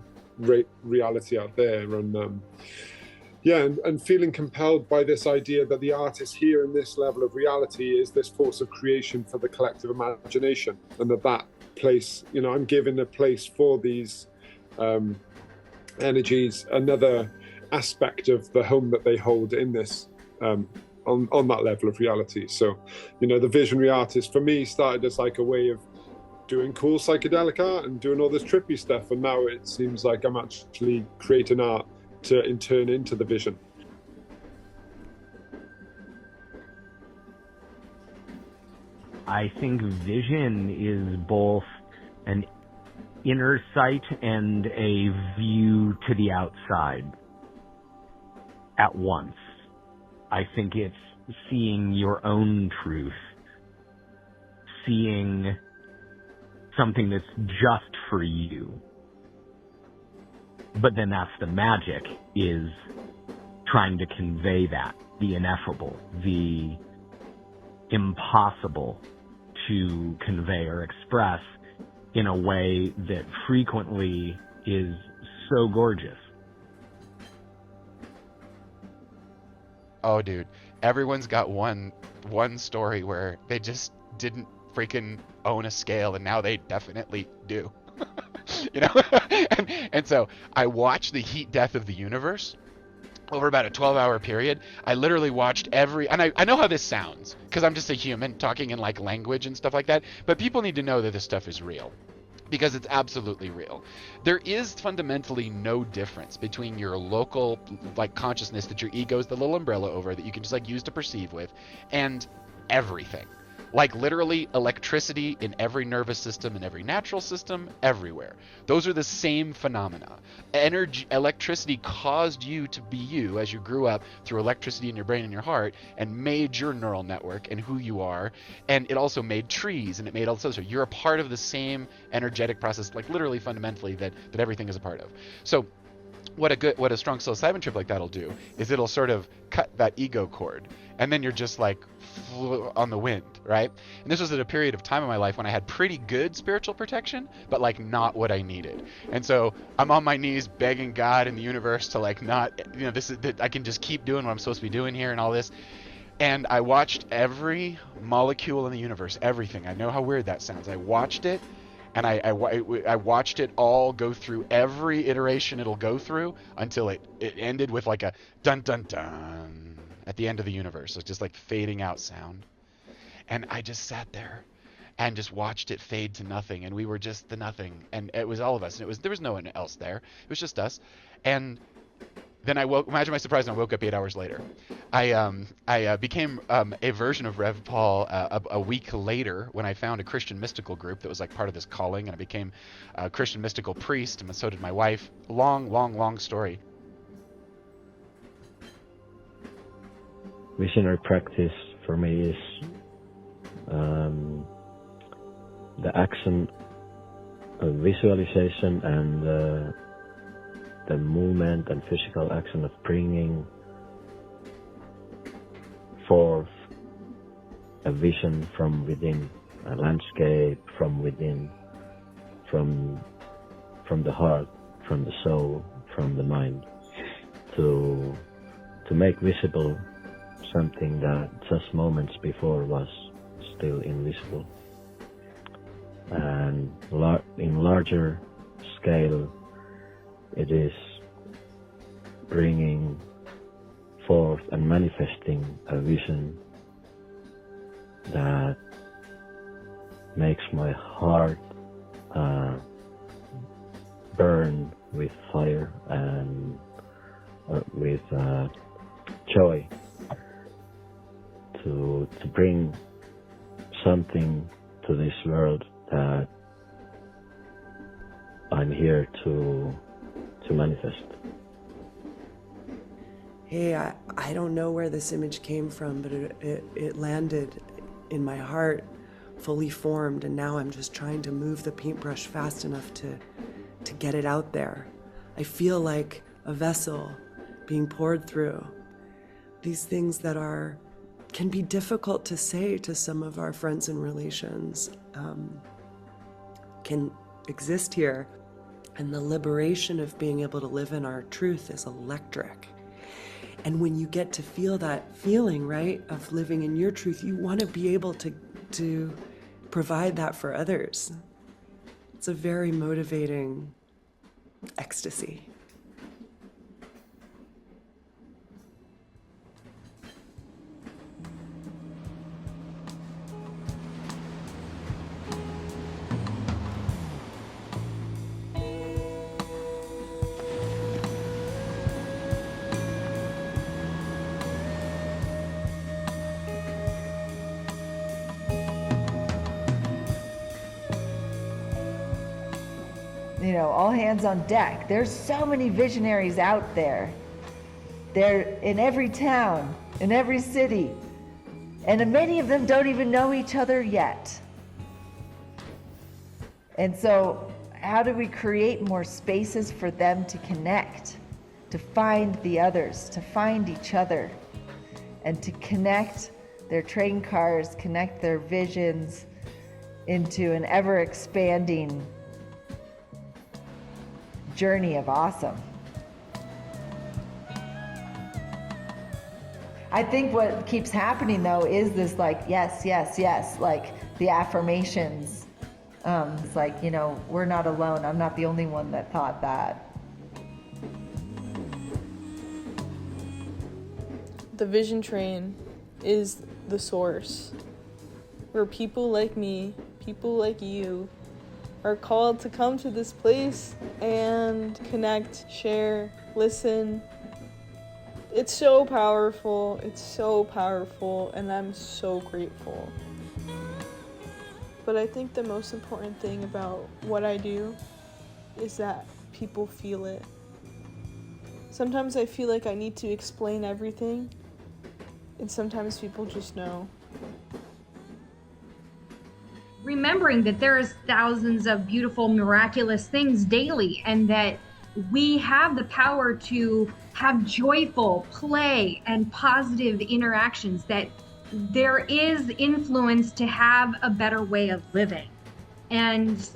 reality out there. And and feeling compelled by this idea that the artist here in this level of reality is this force of creation for the collective imagination, and that place, you know, I'm giving a place for these energies, another aspect of the home that they hold in this, on that level of reality. So, you know, the visionary artist for me started as like a way of doing cool psychedelic art and doing all this trippy stuff, and now it seems like I'm actually creating art to in turn into the vision. I think vision is both an inner sight and a view to the outside at once. I think it's seeing your own truth, seeing something that's just for you. But then that's the magic, is trying to convey that, the ineffable, the impossible to convey or express in a way that frequently is so gorgeous. Oh, dude, everyone's got one story where they just didn't freaking own a scale, and now they definitely do. You know? and so I watched the heat death of the universe over about a 12-hour period. I literally watched every, and I know how this sounds, because I'm just a human talking in like language and stuff like that, but people need to know that this stuff is real, because it's absolutely real. There is fundamentally no difference between your local like consciousness that your ego is the little umbrella over that you can just like use to perceive with, and everything. Like literally electricity in every nervous system, in every natural system, everywhere. Those are the same phenomena. Electricity caused you to be you as you grew up through electricity in your brain and your heart, and made your neural network and who you are. And it also made trees, and it made all this other stuff. You're a part of the same energetic process, like literally fundamentally that everything is a part of. So what a strong psilocybin trip like that'll do is it'll sort of cut that ego cord, and then you're just like on the wind, right? And this was at a period of time in my life when I had pretty good spiritual protection, but like not what I needed. And so I'm on my knees begging God and the universe to like not, you know, this is that I can just keep doing what I'm supposed to be doing here and all this. And I watched every molecule in the universe, everything. I know how weird that sounds. I watched it. And I watched it all go through every iteration it'll go through until it ended with like a dun dun dun at the end of the universe. It's just like fading out sound. And I just sat there and just watched it fade to nothing. And we were just the nothing. And it was all of us. And there was no one else there. It was just us. And then I woke. Imagine my surprise when I woke up 8 hours later. I became a version of Rev Paul a week later when I found a Christian mystical group that was like part of this calling, and I became a Christian mystical priest, and so did my wife. Long story. Visionary practice for me is the action of visualization and the movement and physical action of bringing forth a vision from within, a landscape from within, from the heart, from the soul, from the mind, to make visible something that just moments before was still invisible. And in larger scale, it is bringing forth and manifesting a vision that makes my heart burn with fire and with joy to bring something to this world that I'm here to manifest. Hey, I don't know where this image came from, but it landed in my heart, fully formed, and now I'm just trying to move the paintbrush fast enough to get it out there. I feel like a vessel being poured through. These things that can be difficult to say to some of our friends and relations can exist here. And the liberation of being able to live in our truth is electric. And when you get to feel that feeling, right, of living in your truth, you want to be able to provide that for others. It's a very motivating ecstasy. You know, all hands on deck. There's so many visionaries out there. They're in every town, in every city, and many of them don't even know each other yet. And so, how do we create more spaces for them to connect, to find the others, to find each other, and to connect their train cars, connect their visions into an ever-expanding journey of awesome. I think what keeps happening though is this like, yes, yes, yes, like the affirmations. It's like, you know, we're not alone. I'm not the only one that thought that. The vision train is the source where people like me, people like you, are called to come to this place and connect, share, listen. It's so powerful, and I'm so grateful. But I think the most important thing about what I do is that people feel it. Sometimes I feel like I need to explain everything, and sometimes people just know. Remembering that there's thousands of beautiful, miraculous things daily, and that we have the power to have joyful play and positive interactions, that there is influence to have a better way of living. And,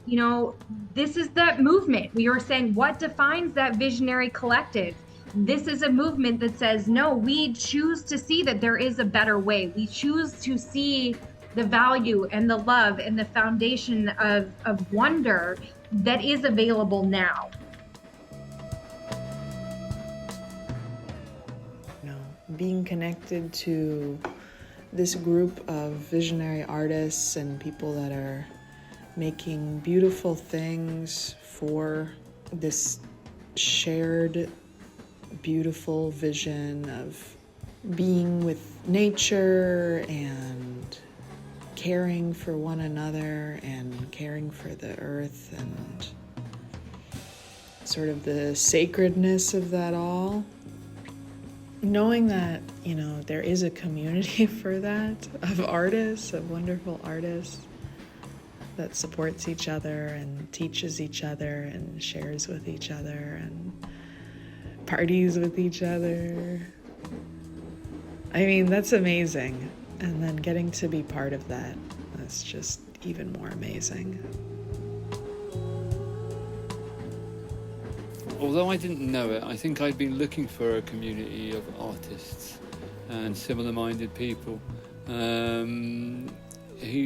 you know, this is that movement. We were saying, what defines that visionary collective? This is a movement that says, no, we choose to see that there is a better way. We choose to see the value and the love and the foundation of wonder that is available now. You know, being connected to this group of visionary artists and people that are making beautiful things for this shared beautiful vision of being with nature and caring for one another and caring for the earth and sort of the sacredness of that all. Knowing that, you know, there is a community for that, of artists, of wonderful artists that supports each other and teaches each other and shares with each other and parties with each other. I mean, that's amazing. And then getting to be part of that, that's just even more amazing. Although I didn't know it, I think I'd been looking for a community of artists and similar-minded people who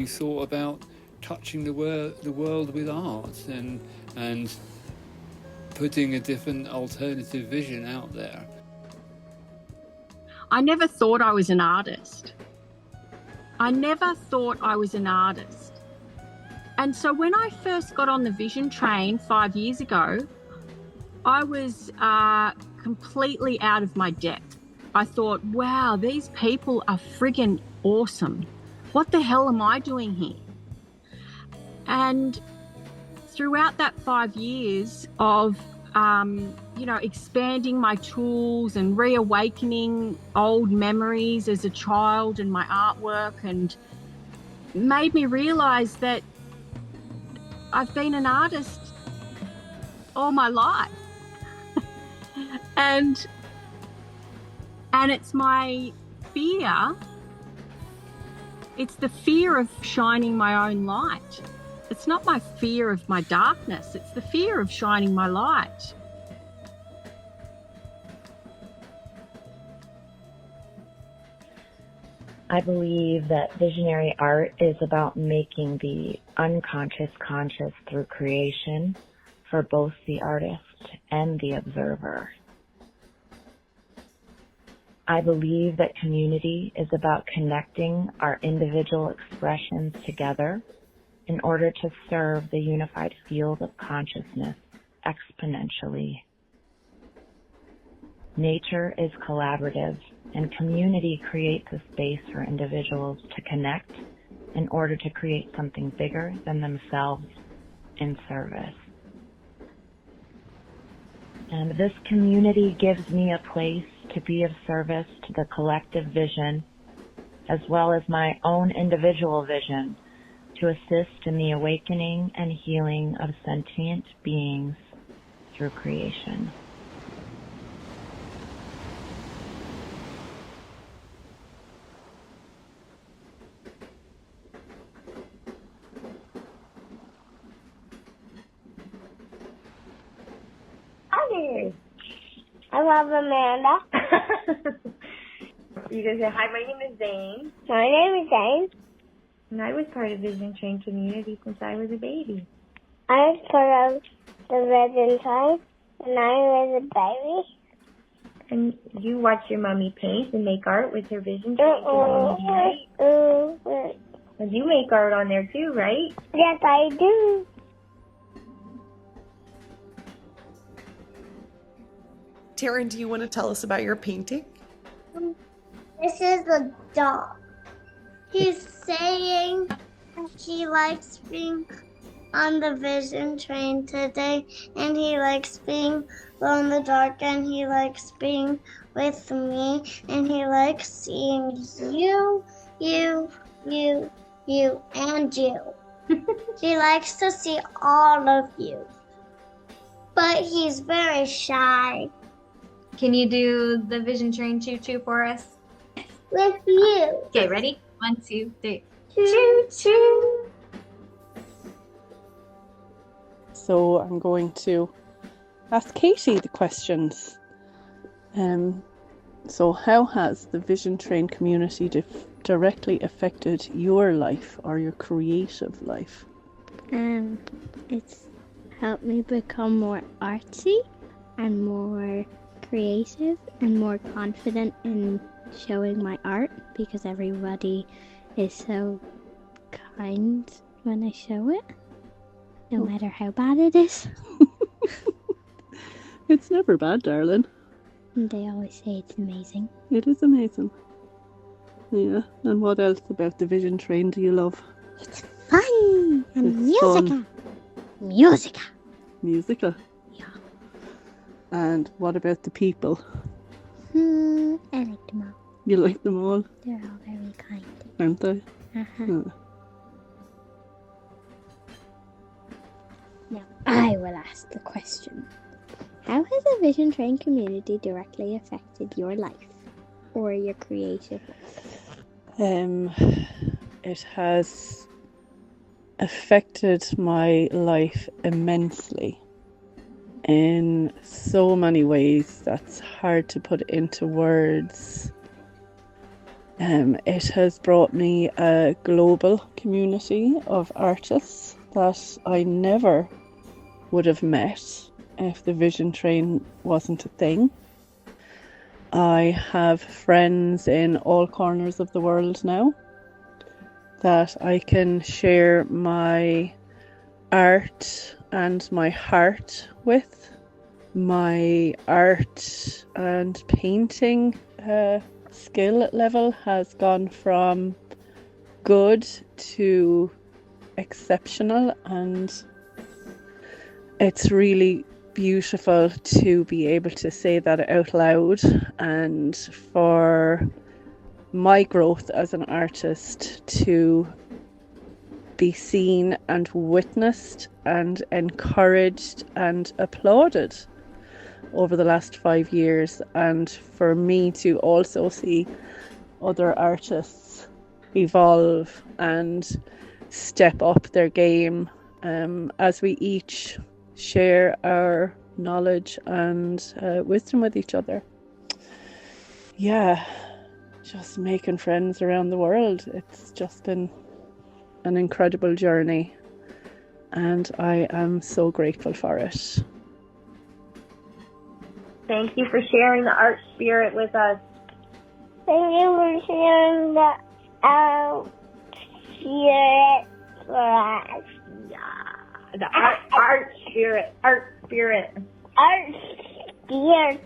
thought about touching the world with art and putting a different alternative vision out there. I never thought I was an artist. And so when I first got on the vision train 5 years ago, I was completely out of my depth. I thought, wow, these people are friggin' awesome. What the hell am I doing here? And throughout that 5 years of, expanding my tools and reawakening old memories as a child and my artwork, and made me realize that I've been an artist all my life. and it's my fear. It's the fear of shining my own light. It's not my fear of my darkness. It's the fear of shining my light. I believe that visionary art is about making the unconscious conscious through creation for both the artist and the observer. I believe that community is about connecting our individual expressions together in order to serve the unified field of consciousness exponentially. Nature is collaborative, and community creates a space for individuals to connect in order to create something bigger than themselves in service. And this community gives me a place to be of service to the collective vision, as well as my own individual vision, to assist in the awakening and healing of sentient beings through creation. Hi, I love Amanda. You can say, hi, my name is Zane. My name is Zane. And I was part of Vision Train community since I was a baby. I was part of the Vision Train when I was a baby. And you watch your mommy paint and make art with her Vision Train community, right? And you make art on there too, right? Yes, I do. Taryn, do you want to tell us about your painting? This is a dog. He's saying he likes being on the Vision Train today, and he likes being glow in the dark, and he likes being with me, and he likes seeing you, and you. He likes to see all of you, but he's very shy. Can you do the Vision Train choo-choo for us? With you. Okay, ready? 1, 2, 3. Choo-choo. So I'm going to ask Katie the questions. So how has the Vision Train community directly affected your life or your creative life? It's helped me become more artsy and more creative and more confident in showing my art, because everybody is so kind when I show it, no matter how bad it is. It's never bad, darling. And they always say it's amazing. It is amazing. Yeah. And what else about the Vision Train do you love? It's fun and It's musical. fun. Musical. Musical? Yeah. And what about the people? I like them all. You like them all? They're all very kind. Aren't they? Uh-huh. Now, I will ask the question. How has the Vision Train community directly affected your life or your creative life? It has affected my life immensely in so many ways that's hard to put into words. It has brought me a global community of artists that I never would have met if the Vision Train wasn't a thing. I have friends in all corners of the world now that I can share my art and my heart with. My art and painting skill level has gone from good to exceptional, and it's really beautiful to be able to say that out loud, and for my growth as an artist to be seen and witnessed and encouraged and applauded over the last 5 years, and for me to also see other artists evolve and step up their game as we each share our knowledge and wisdom with each other. Yeah, just making friends around the world. It's just been an incredible journey, and I am so grateful for it. Thank you for sharing the art spirit with us. Thank you for sharing the art spirit for us. Yeah, the art spirit. Art spirit. Art spirit.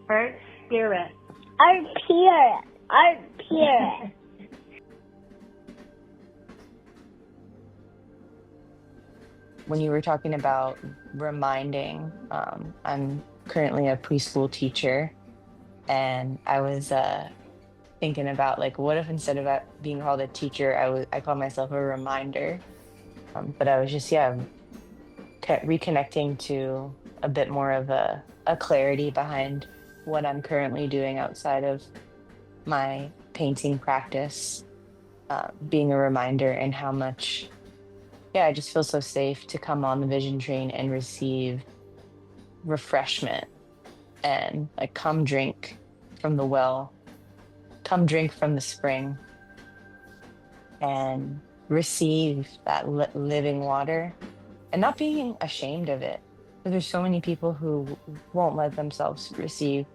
Art spirit. Art spirit. Art spirit. When you were talking about reminding, I'm currently a preschool teacher, and I was thinking about like, what if instead of being called a teacher, I call myself a reminder. But I was just reconnecting to a bit more of a clarity behind what I'm currently doing outside of my painting practice, being a reminder and how much. Yeah, I just feel so safe to come on the vision train and receive refreshment and like come drink from the well, come drink from the spring and receive that living water and not being ashamed of it. Because there's so many people who won't let themselves receive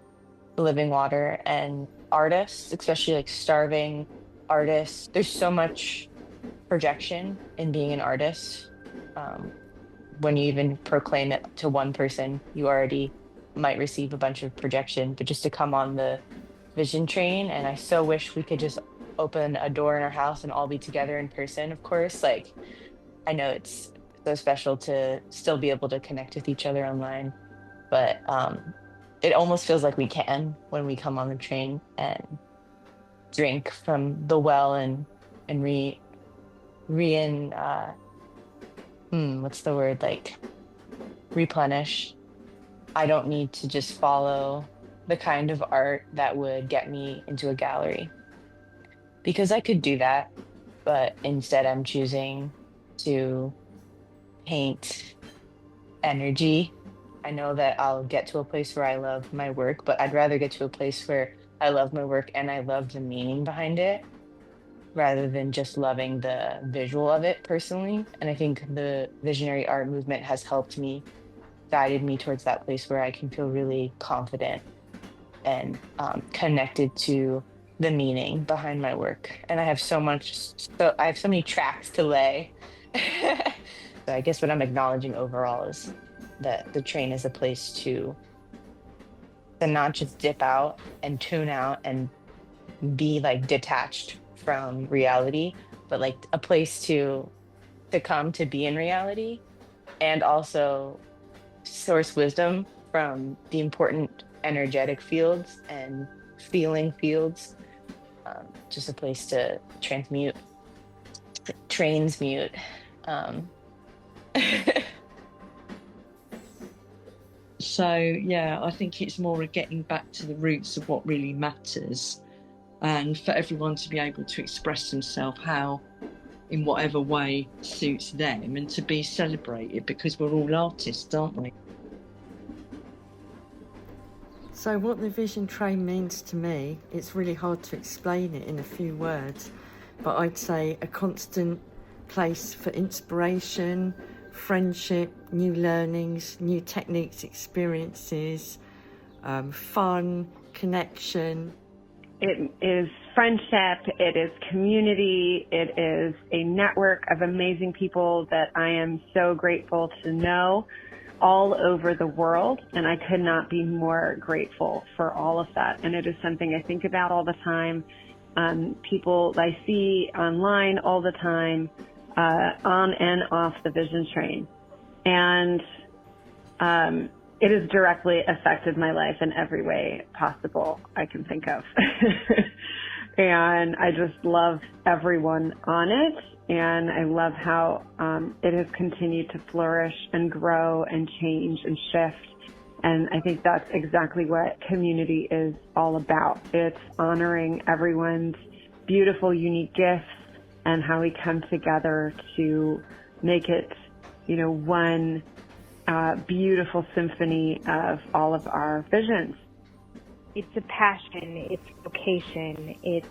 the living water, and artists, especially like starving artists, there's so much projection in being an artist. When you even proclaim it to one person, you already might receive a bunch of projection. But just to come on the vision train, and I so wish we could just open a door in our house and all be together in person, of course. Like, I know it's so special to still be able to connect with each other online, but it almost feels like we can when we come on the train and drink from the well and what's the word, like replenish. I don't need to just follow the kind of art that would get me into a gallery, because I could do that, but instead I'm choosing to paint energy. I know that I'll get to a place where I love my work, but I'd rather get to a place where I love my work and I love the meaning behind it, rather than just loving the visual of it personally. And I think the visionary art movement has helped me, guided me towards that place where I can feel really confident and connected to the meaning behind my work. And I have so many tracks to lay. So I guess what I'm acknowledging overall is that the train is a place to not just dip out and tune out and be like detached from reality, but like a place to come to be in reality, and also source wisdom from the important energetic fields and feeling fields. Just a place to transmute, transmute. So yeah, I think it's more of getting back to the roots of what really matters, and for everyone to be able to express themselves in whatever way suits them, and to be celebrated, because we're all artists, aren't we? So what the vision train means to me, it's really hard to explain it in a few words, but I'd say a constant place for inspiration, friendship, new learnings, new techniques, experiences, fun, connection. It is friendship, it is community, it is a network of amazing people that I am so grateful to know all over the world, and I could not be more grateful for all of that. And it is something I think about all the time. People I see online all the time, on and off the vision train. And it has directly affected my life in every way possible I can think of. And I just love everyone on it. And I love how it has continued to flourish and grow and change and shift. And I think that's exactly what community is all about. It's honoring everyone's beautiful, unique gifts and how we come together to make it, one beautiful symphony of all of our visions. It's a passion, it's vocation, it's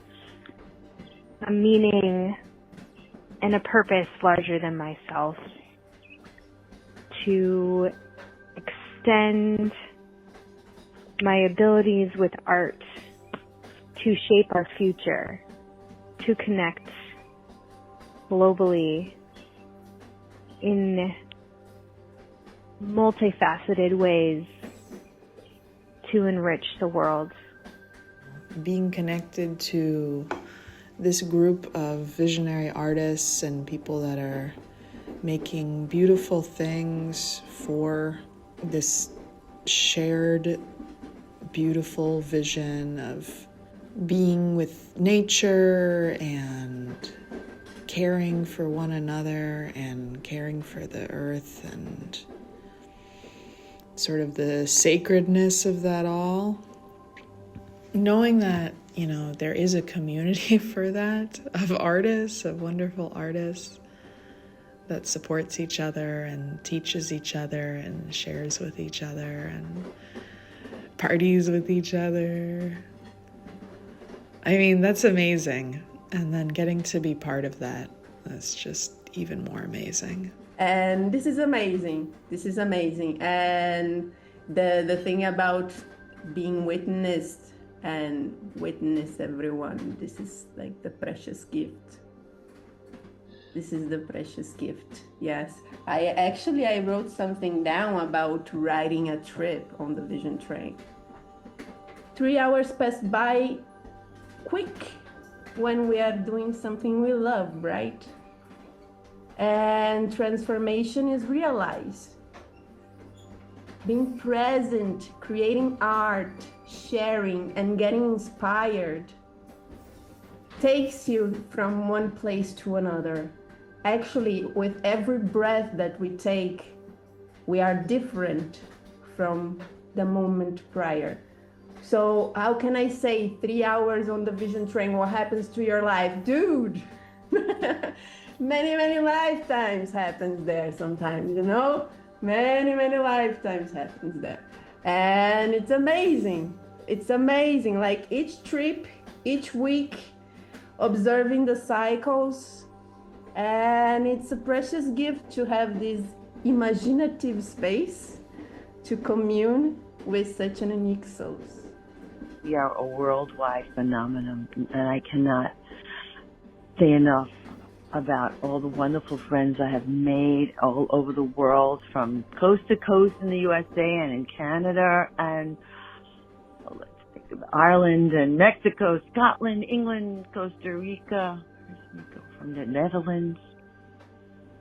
a meaning and a purpose larger than myself to extend my abilities with art to shape our future, to connect globally in multifaceted ways to enrich the world. Being connected to this group of visionary artists and people that are making beautiful things for this shared beautiful vision of being with nature and caring for one another and caring for the earth and sort of the sacredness of that all. Knowing that, you know, there is a community for that, of artists, of wonderful artists that supports each other and teaches each other and shares with each other and parties with each other. I mean, that's amazing. And then getting to be part of that, that's just even more amazing. And this is amazing. This is amazing. And the thing about being witnessed and witness everyone, this is like the precious gift. This is the precious gift. Yes. I wrote something down about riding a trip on the Vision Train. 3 hours pass by quick when we are doing something we love, right? And transformation is realized. Being present, creating art, sharing, and getting inspired takes you from one place to another. Actually, with every breath that we take, we are different from the moment prior. So how can I say 3 hours on the Vision Train, what happens to your life? Dude, many lifetimes happens there sometimes, you know? Many lifetimes happens there. And it's amazing. It's amazing. Like each trip, each week, observing the cycles. And it's a precious gift to have this imaginative space to commune with such an unique soul. We are a worldwide phenomenon, and I cannot say enough about all the wonderful friends I have made all over the world, from coast to coast in the USA and in Canada, and let's think of Ireland and Mexico, Scotland, England, Costa Rica, Niko from the Netherlands,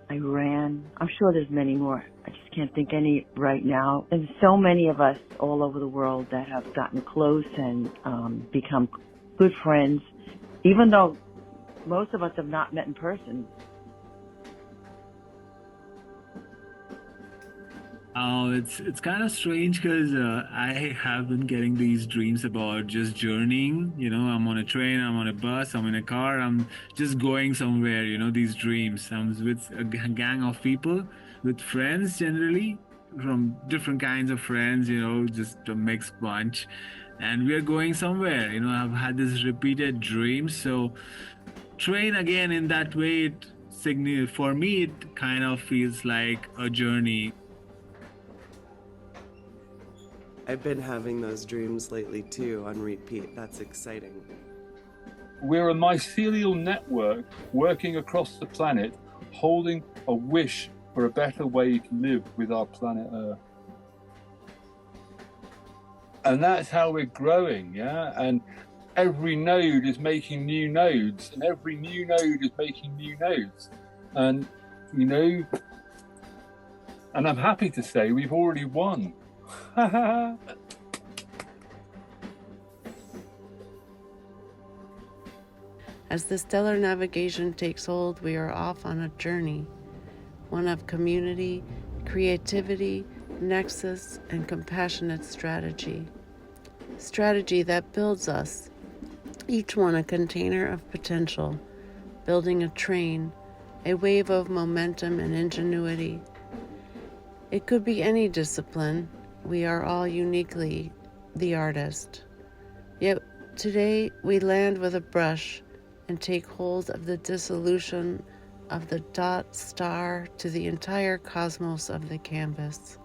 Iran. I'm sure there's many more. I just can't think any right now. There's so many of us all over the world that have gotten close and become good friends, even though most of us have not met in person. Oh, it's kind of strange because I have been getting these dreams about just journeying. You know, I'm on a train, I'm on a bus, I'm in a car, I'm just going somewhere. You know, these dreams. I'm with a gang of people, with friends generally, from different kinds of friends. You know, just a mixed bunch, and we are going somewhere. You know, I've had this repeated dream. So, train again in that way. For me, it kind of feels like a journey. I've been having those dreams lately too, on repeat. That's exciting. We're a mycelial network working across the planet, holding a wish for a better way to live with our planet Earth. And that's how we're growing, yeah? And every node is making new nodes, and every new node is making new nodes. And, you know, and I'm happy to say we've already won. As the stellar navigation takes hold, we are off on a journey, one of community, creativity, nexus, and compassionate strategy. Strategy that builds us, each one a container of potential, building a train, a wave of momentum and ingenuity. It could be any discipline. We are all uniquely the artist. Yet today we land with a brush and take hold of the dissolution of the dot star to the entire cosmos of the canvas.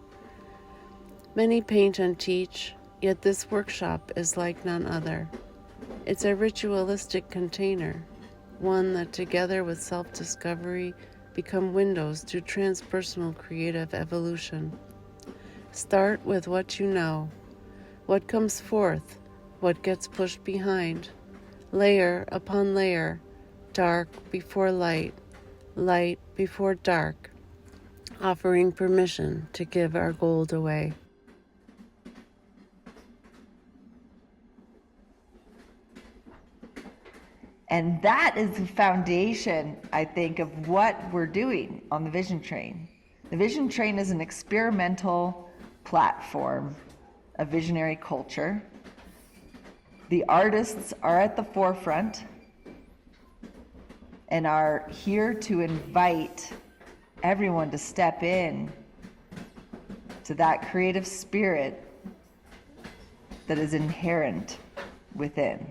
Many paint and teach, yet this workshop is like none other. It's a ritualistic container, one that together with self-discovery become windows to transpersonal creative evolution. Start with what you know, what comes forth, what gets pushed behind, layer upon layer, dark before light, light before dark, offering permission to give our gold away. And that is the foundation, I think, of what we're doing on the Vision Train. The Vision Train is an experimental platform of visionary culture. The artists are at the forefront and are here to invite everyone to step in to that creative spirit that is inherent within.